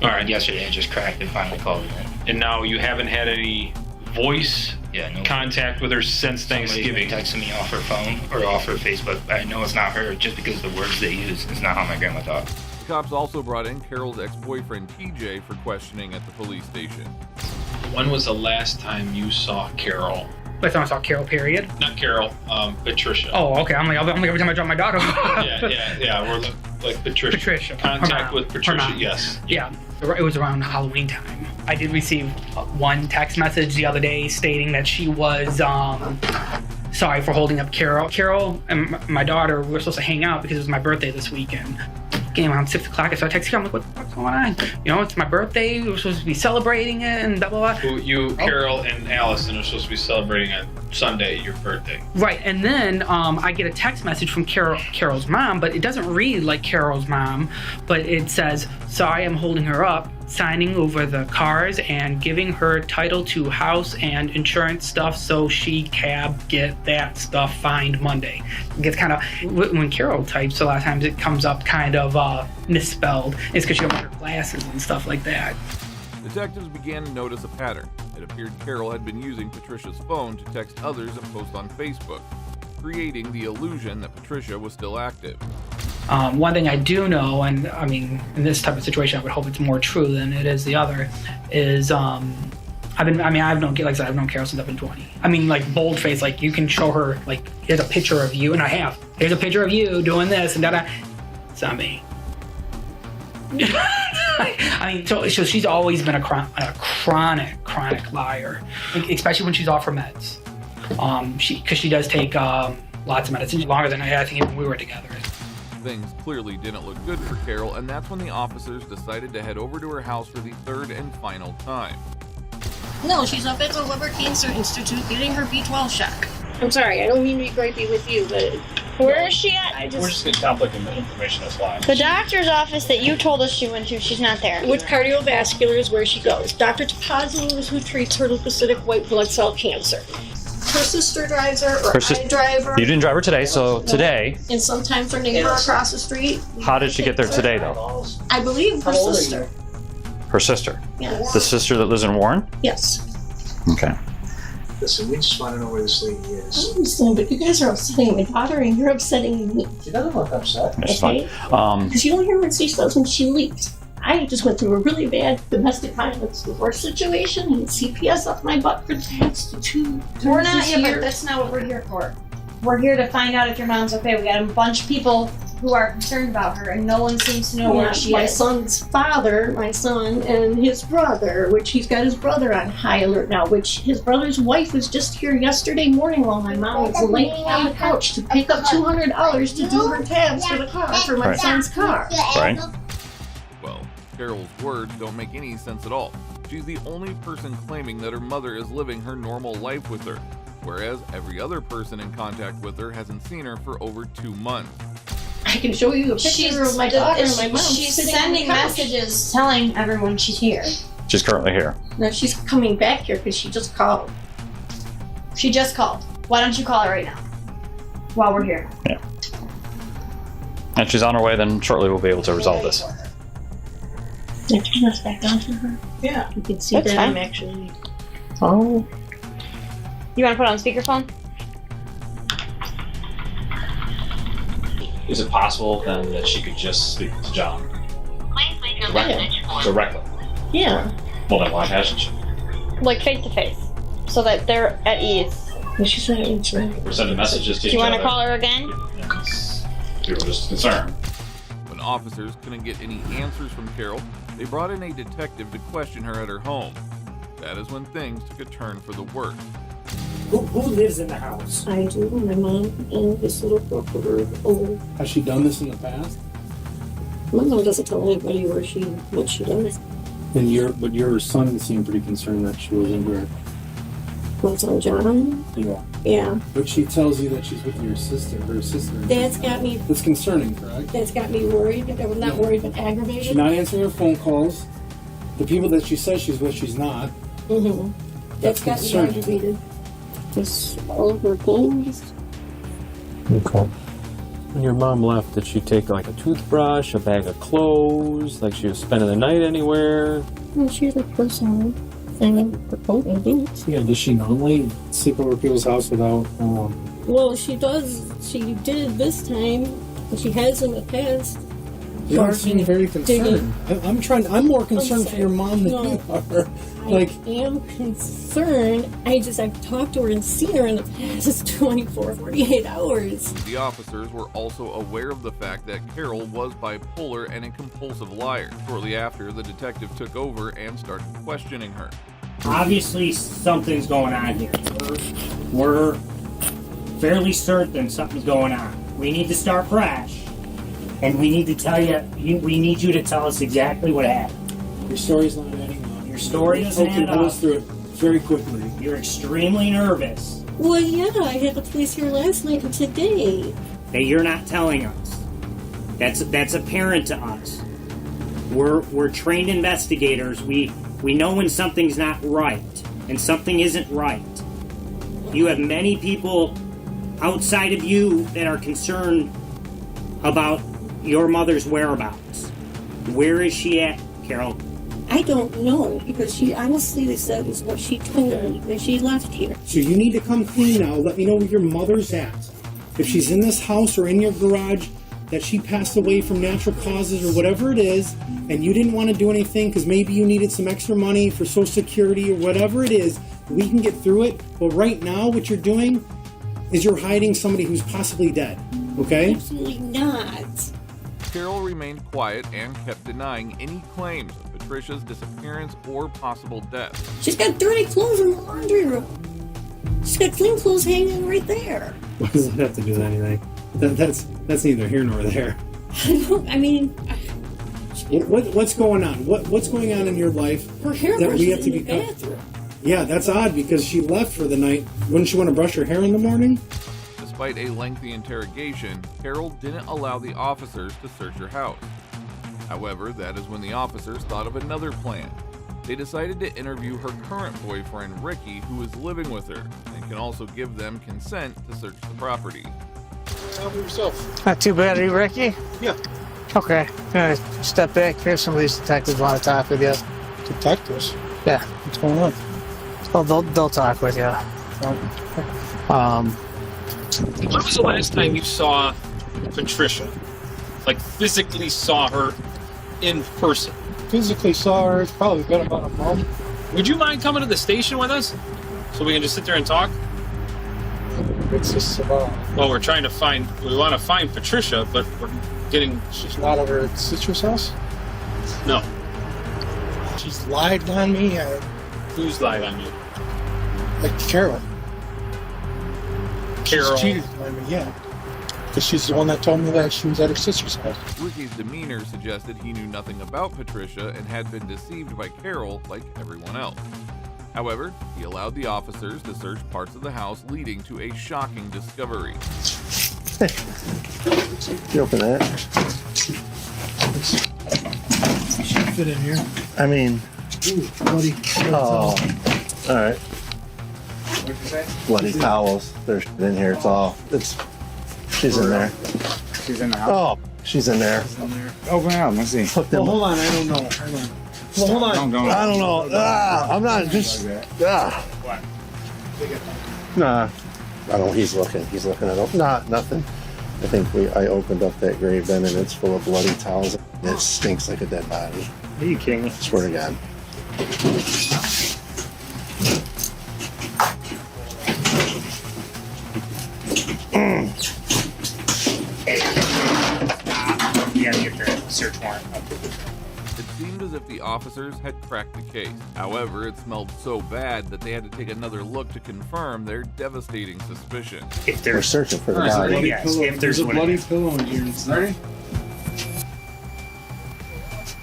All right. Yesterday I just cracked and finally called it in. And now you haven't had any voice contact with her since Thanksgiving? Somebody's been texting me off her phone or off her Facebook. I know it's not her just because of the words they use. It's not how my grandma talks. The cops also brought in Carol's ex-boyfriend TJ for questioning at the police station. When was the last time you saw Carol? Last time I saw Carol, period. Not Carol, Patricia. Oh, okay. I'm like every time I drop my daughter. yeah. We're like Patricia. Patricia. Contact with Patricia, yes. Yeah. It was around Halloween time. I did receive one text message the other day stating that she was sorry for holding up Carol. Carol and my daughter were supposed to hang out because it was my birthday this weekend. Came around 6 o'clock, I started texting her. I'm like, what's going on? You know, it's my birthday. We were supposed to be celebrating it and blah, blah, blah. Carol and Allison are supposed to be celebrating on Sunday, your birthday. Right, and then I get a text message from Carol's mom, but it doesn't read like Carol's mom, but it says, sorry, I'm holding her up, signing over the cars and giving her title to house and insurance stuff so she can get that stuff fined Monday. It gets kind of, when Carol types, a lot of times it comes up kind of misspelled. It's because she don't wear her glasses and stuff like that. Detectives began to notice a pattern. It appeared Carol had been using Patricia's phone to text others and post on Facebook, creating the illusion that Patricia was still active. One thing I do know, and I mean, in this type of situation, I would hope it's more true than it is the other, is I've known Carol since I've been 20. I mean, like boldface, like you can show her, like, here's a picture of you, and I have. Here's a picture of you doing this, and da-da. It's not me. I mean, so she's always been a chronic liar, especially when she's off her meds. Because she does take lots of medicine, longer than I think even we were together. Things clearly didn't look good for Carol, and that's when the officers decided to head over to her house for the third and final time. No, she's up at the Liver Cancer Institute getting her B12 shot. I'm sorry, I don't mean to be gripey with you, but where is she at? We're just getting conflict in the information that's lying. The doctor's office that you told us she went to, she's not there. With cardiovascular is where she goes. Dr. Tapazzo is who treats her leukocytic white blood cell cancer. Her sister drives her, or I drive her. You didn't drive her today, so today. And sometimes her neighbor across the street. How did she get there today, though? I believe her sister. Her sister? Yes. The sister that lives in Warren? Yes. Okay. Listen, we just want to know where this lady is. I understand, but you guys are upsetting my daughter and you're upsetting me. She doesn't look upset. That's okay? fine. Because you don't hear what she says when she leaves. I just went through a really bad domestic violence divorce situation and CPS up my butt for the past 2 We're not here, but that's not what we're here for. We're here to find out if your mom's okay. We got a bunch of people who are concerned about her, and no one seems to know where she my is. son's father, my son, and his brother, which he's got his brother on high alert now, which his brother's wife was just here yesterday morning while my mom was laying on the couch to pick up $200 to do her tabs for the car, for my son's car. Right. Well, Carol's words don't make any sense at all. She's the only person claiming that her mother is living her normal life with her, whereas every other person in contact with her hasn't seen her for over 2 months. I can show you a picture of my daughter and my mom. She's sitting on the sending couch. messages telling everyone she's here. She's currently here. No, she's coming back here because she just called. She just called. Why don't you call her right now? While we're here. Yeah. And she's on her way, then shortly we'll be able to resolve this. I turn this back on for her. Yeah. You can see That's that fine. I'm actually. Oh. You want to put on speakerphone? Is it possible then that she could just speak to John directly? Yeah. Well, then why hasn't she? Like face to face, so that they're at ease. But she said it's right. We're sending messages to Do each you want other. to call her again? We were just concerned. When officers couldn't get any answers from Carol, they brought in a detective to question her at her home. That is when things took a turn for the worse. Who lives in the house? I do. My mom and this little girl put her over. Has she done this in the past? My mom doesn't tell anybody what she does. And your son seemed pretty concerned that she was in here. What's on John? Yeah. Yeah. But she tells you that she's with her sister. That's got me. That's concerning, correct? That's got me worried. I'm not worried, but aggravated. She's not answering her phone calls. The people that she says she's with, she's not. Mm-hmm. That's got me concerning. aggravated. Just all of her clothes. Okay. When your mom left, did she take like a toothbrush, a bag of clothes, like she was spending the night anywhere? Well, she had a purse on. And her coat and boots. Yeah, does she normally sleep over people's house without, Well, she does. She did this time. And she has in the past. You don't seem very concerned. I'm more concerned for your mom than you are. I am concerned. I've talked to her and seen her in the past 24, 48 hours. The officers were also aware of the fact that Carol was bipolar and a compulsive liar. Shortly after, the detective took over and started questioning her. Obviously, something's going on here. We're fairly certain something's going on. We need to start fresh. And we need to tell we need you to tell us exactly what happened. Your story's not adding up. Your story doesn't add pull up. us through it very quickly. You're extremely nervous. Well, yeah, I had the police here last night and today. That you're not telling us. That's apparent to us. We're trained investigators. We know when something's not right and something isn't right. You have many people outside of you that are concerned about your mother's whereabouts. Where is she at, Carol? I don't know, because she honestly said is what she told me when she left here. So you need to come clean now. Let me know where your mother's at. If she's in this house or in your garage, that she passed away from natural causes or whatever it is, and you didn't want to do anything because maybe you needed some extra money for Social Security or whatever it is, we can get through it. But right now, what you're doing is you're hiding somebody who's possibly dead. Okay? Absolutely not. Carol remained quiet and kept denying any claims of Patricia's disappearance or possible death. She's got dirty clothes in the laundry room. She's got clean clothes hanging right there. What does that have to do with anything? That's neither here nor there. What's going on? What's going on in your life? Her hairbrush is in the bathroom. Yeah, that's odd because she left for the night. Wouldn't she want to brush her hair in the morning? Despite a lengthy interrogation, Carol didn't allow the officers to search her house. However, that is when the officers thought of another plan. They decided to interview her current boyfriend, Ricky, who is living with her, and can also give them consent to search the property. Help yourself. Not too bad, are you Ricky? Yeah. Okay, gonna step back here. Some of these detectives want to talk with you. Detectives? Yeah. What's going on? Oh, they'll talk with you. When was the last time you saw Patricia? Like, physically saw her in person? Physically saw her. It's probably been about a month. Would you mind coming to the station with us? So we can just sit there and talk? It's just about... Well, we want to find Patricia, but we're getting... She's not over at Citrus House? No. She's lied on me. Who's lied on you? Like Carol. Carol? She's cheated on me, yeah. Because she's the one that told me that she was at her sister's house. Ricky's demeanor suggested he knew nothing about Patricia and had been deceived by Carol like everyone else. However, he allowed the officers to search parts of the house, leading to a shocking discovery. You open that? Should fit in here. I mean... Ooh, bloody... Oh, alright. What did you say? Bloody towels. They're in here. She's in there. She's in the house? Oh, She's in there. Open it up. Let's see. Put them. Well, hold on. I don't know. Hold on. Well, hold on. I don't know. I'm not just. What? Nah. I don't know. He's looking. He's looking at. Nah, nothing. I think I opened up that grave bin and it's full of bloody towels. It stinks like a dead body. Are you kidding me? Swear to God. You gotta get the search warrant up. It seemed as if the officers had cracked the case. However, it smelled so bad that they had to take another look to confirm their devastating suspicion. If We're searching for the body. Yes, if there's a one. bloody pillow in here. Ready?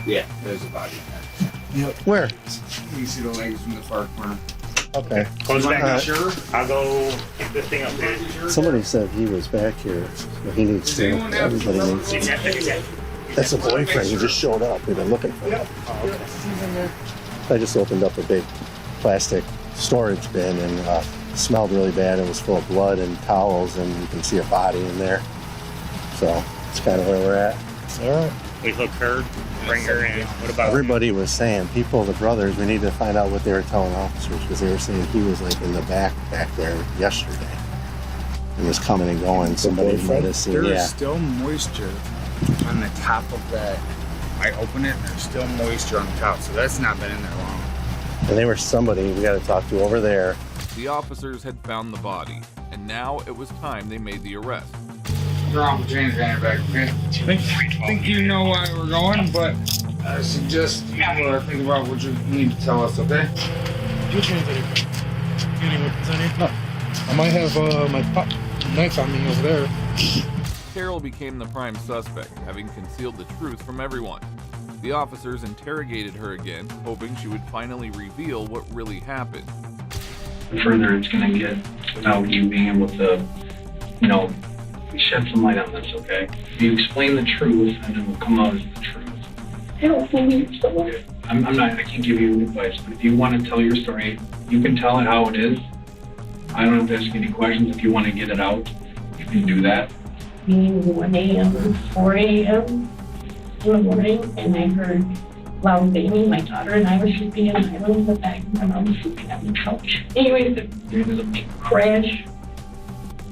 Yeah, there's a body in there. Yep. Where? You see the legs from the far corner. Okay. Close back. Sure. I'll go get this thing up there. Somebody said he was back here. So he needs to. Everybody needs to. That's a boyfriend. He just showed up. We've been looking for him. I just opened up a big plastic storage bin and it smelled really bad. It was full of blood and towels, and you can see a body in there. So it's kind of where we're at. All right. We hook her, bring her in. What about Everybody was saying, the brothers, we need to find out what they were telling officers, because they were saying he was like in the back there yesterday and was coming and going. Somebody might have seen. There is still moisture on the top of that. I open it and there's still moisture on the top, so that's not been in there long. And they were somebody we got to talk to over there. The officers had found the body, and now it was time they made the arrest. You're on James Banner back, okay? I think you know why we're going, but I suggest you think about what you need to tell us, okay? I might have my knife on me over there. Carol became the prime suspect, having concealed the truth from everyone. The officers interrogated her again, hoping she would finally reveal what really happened. The further it's going to get without you being able to, shed some light on this, okay? If you explain the truth, and it will come out as the truth. I don't believe so. I can't give you advice, but if you want to tell your story, you can tell it how it is. I don't have to ask any questions. If you want to get it out, you can do that. 1 a.m., 4 a.m. in the morning, and I heard loud banging. My daughter and I were sleeping in my room in the back, and my mom was sleeping on the couch. Anyways, there was a big crash,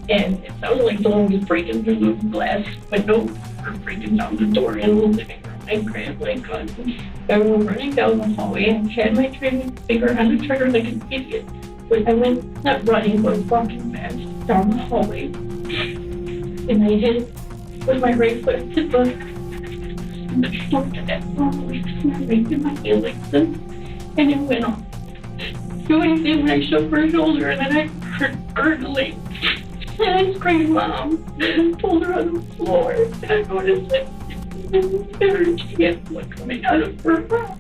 and it sounded like someone was breaking through the glass window or breaking down the door in the living room. I grabbed my gun and went running down the hallway and had my finger on the trigger like an idiot. But I went, not running, but walking fast down the hallway. And I hit with my right foot hit the shoulder to that normally snapping in my feelings, and it went off. Doing thing when I shook her shoulder, and then I heard gurgling. And I screamed, "Mom!" and pulled her on the floor. And I noticed that there was blood coming out of her mouth.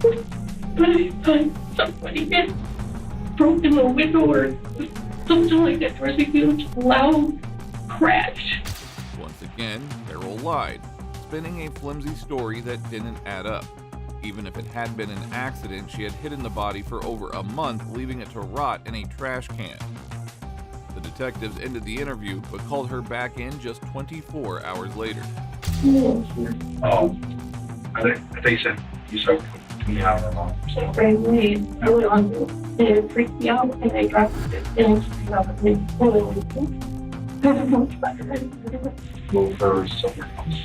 But I thought somebody had broken the window or something like that. There was a huge, loud crash. Once again, Carol lied, spinning a flimsy story that didn't add up. Even if it had been an accident, she had hidden the body for over a month, leaving it to rot in a trash can. The detectives ended the interview, but called her back in just 24 hours later. Oh, I think you said 20 hours long. Right away, I went on, and it freaked me out, and I dropped it, and I screamed out, Move her somewhere else.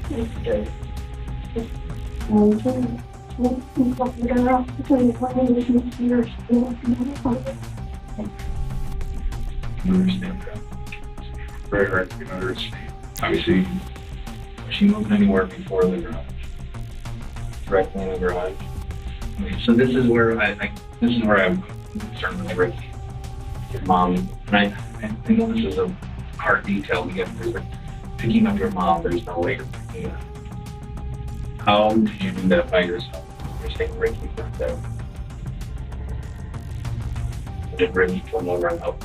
I understand that. Very hard to understand. Obviously, was she moved anywhere before the garage? Directly in the garage. Okay, so this is where I'm concerned with Ricky, your mom, and I know this is a hard detail to get through, but picking up your mom, there's no way you're picking her. How did you do that by yourself? You're saying Ricky went there. Did Ricky come over and help?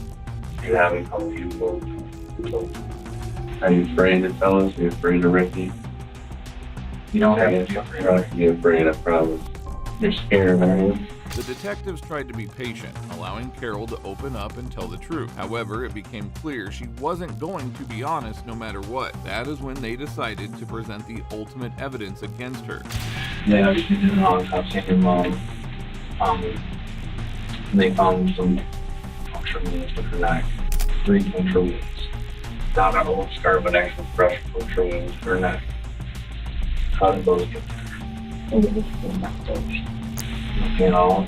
Do you have him help you move? Are you afraid to tell us? Are you afraid of Ricky? You don't have to be afraid of Be afraid, I promise. You're scared, aren't you? The detectives tried to be patient, allowing Carol to open up and tell the truth. However, it became clear she wasn't going to be honest no matter what. That is when they decided to present the ultimate evidence against her. They obviously did an autopsy on your mom. They found some puncture wounds with her neck. 3 puncture wounds. Not an old scar, but actual fresh puncture wounds with her neck. How did those get there? Nothing at all?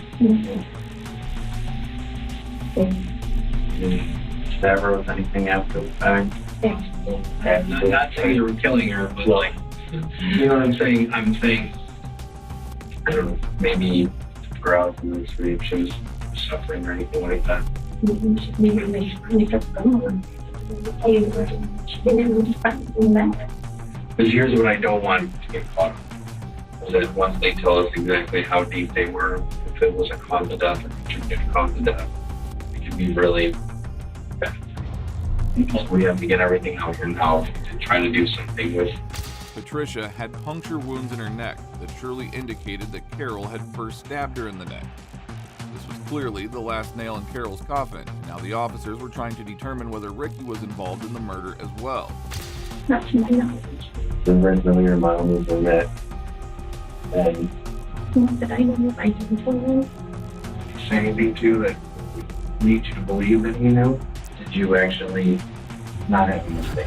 Never was anything after the fact? I'm not saying you were killing her, but like, you know what I'm saying? I'm saying, I don't know, maybe drowsiness, or she was suffering or anything like that. Because here's what I don't want to get caught up. Is that once they tell us exactly how deep they were, if it was a cause of death or contributed to cause of death, it can be really bad. We have to get everything out here now to try to do something with. Patricia had puncture wounds in her neck that surely indicated that Carol had first stabbed her in the neck. This was clearly the last nail in Carol's coffin, and now the officers were trying to determine whether Ricky was involved in the murder as well. Not to my knowledge. The originally your mom was in that. And Not that I know of. I didn't tell him. say anything to that leads you to believe that he knew? Did you actually not have a mistake?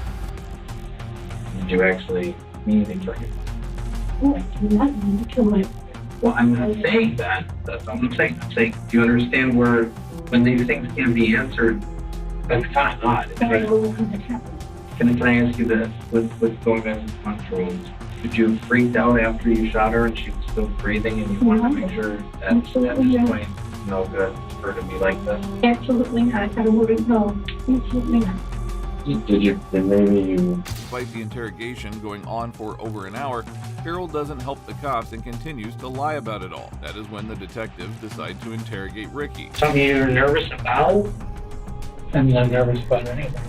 Did you actually mean to kill him? Oh, I did not mean to kill him. Well, I'm not saying that. That's what I'm saying. I'm saying, do you understand where, when these things can't be answered, that's kind of odd. But I know what happened. Can I ask you this? With going back to puncture wounds, did you freak out after you shot her and she was still breathing and you wanted to make sure that at this point, no good for her to be like this? Absolutely not. I wouldn't know. Absolutely not. Despite the interrogation going on for over an hour, Carol doesn't help the cops and continues to lie about it all. That is when the detectives decide to interrogate Ricky. Something you're nervous about? I'm not nervous about anything.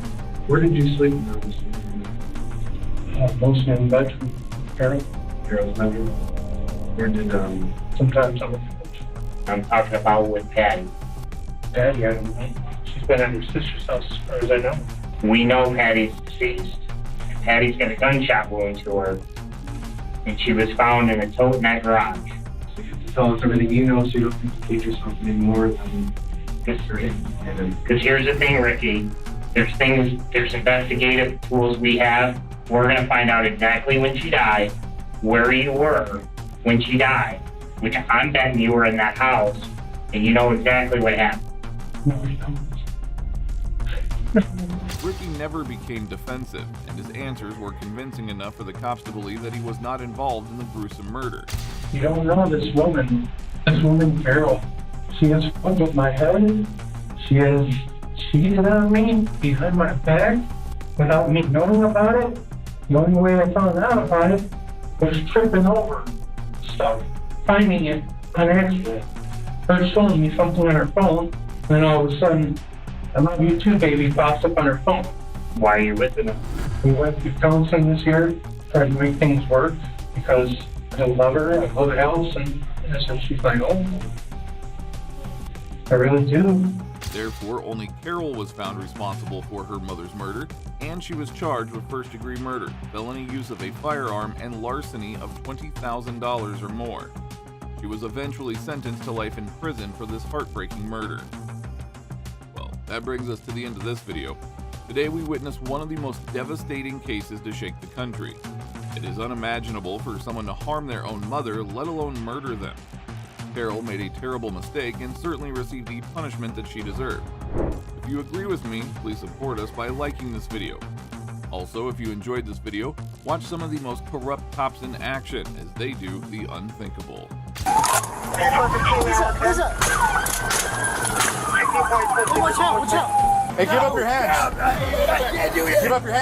Where did you sleep? Mostly in bed with Carol. Carol's bedroom. Where did, Sometimes I'm talking about with Patty. Patty, I don't know. She's been at her sister's house as far as I know. We know Patty's deceased. Patty's got a gunshot wound to her. And she was found in a tote in that garage. So you have to tell us everything you know so you don't implicate yourself anymore than history. Because here's the thing, Ricky. There's investigative tools we have. We're going to find out exactly when she died, where you were when she died, which I'm betting you were in that house, and you know exactly what happened. Ricky never became defensive, and his answers were convincing enough for the cops to believe that he was not involved in the gruesome murder. You don't know this woman, Carol. She has fucked with my head. She has cheated on me behind my back without me knowing about it. The only way I found out about it was tripping over stuff, finding it on accident. Her showing me something on her phone, and then all of a sudden, I love you too, baby, pops up on her phone. Why are you with it? We went through counseling this year, tried to make things work, because I love her, I love the house, and so she's my own. I really do. Therefore, only Carol was found responsible for her mother's murder, and she was charged with first-degree murder, felony use of a firearm, and larceny of $20,000 or more. She was eventually sentenced to life in prison for this heartbreaking murder. Well, that brings us to the end of this video. Today we witnessed one of the most devastating cases to shake the country. It is unimaginable for someone to harm their own mother, let alone murder them. Carol made a terrible mistake and certainly received the punishment that she deserved. If you agree with me, please support us by liking this video. Also, if you enjoyed this video, watch some of the most corrupt cops in action as they do the unthinkable. What's up? Watch out, watch out! Hey, give up your hands! I can't do it! Give up your hands!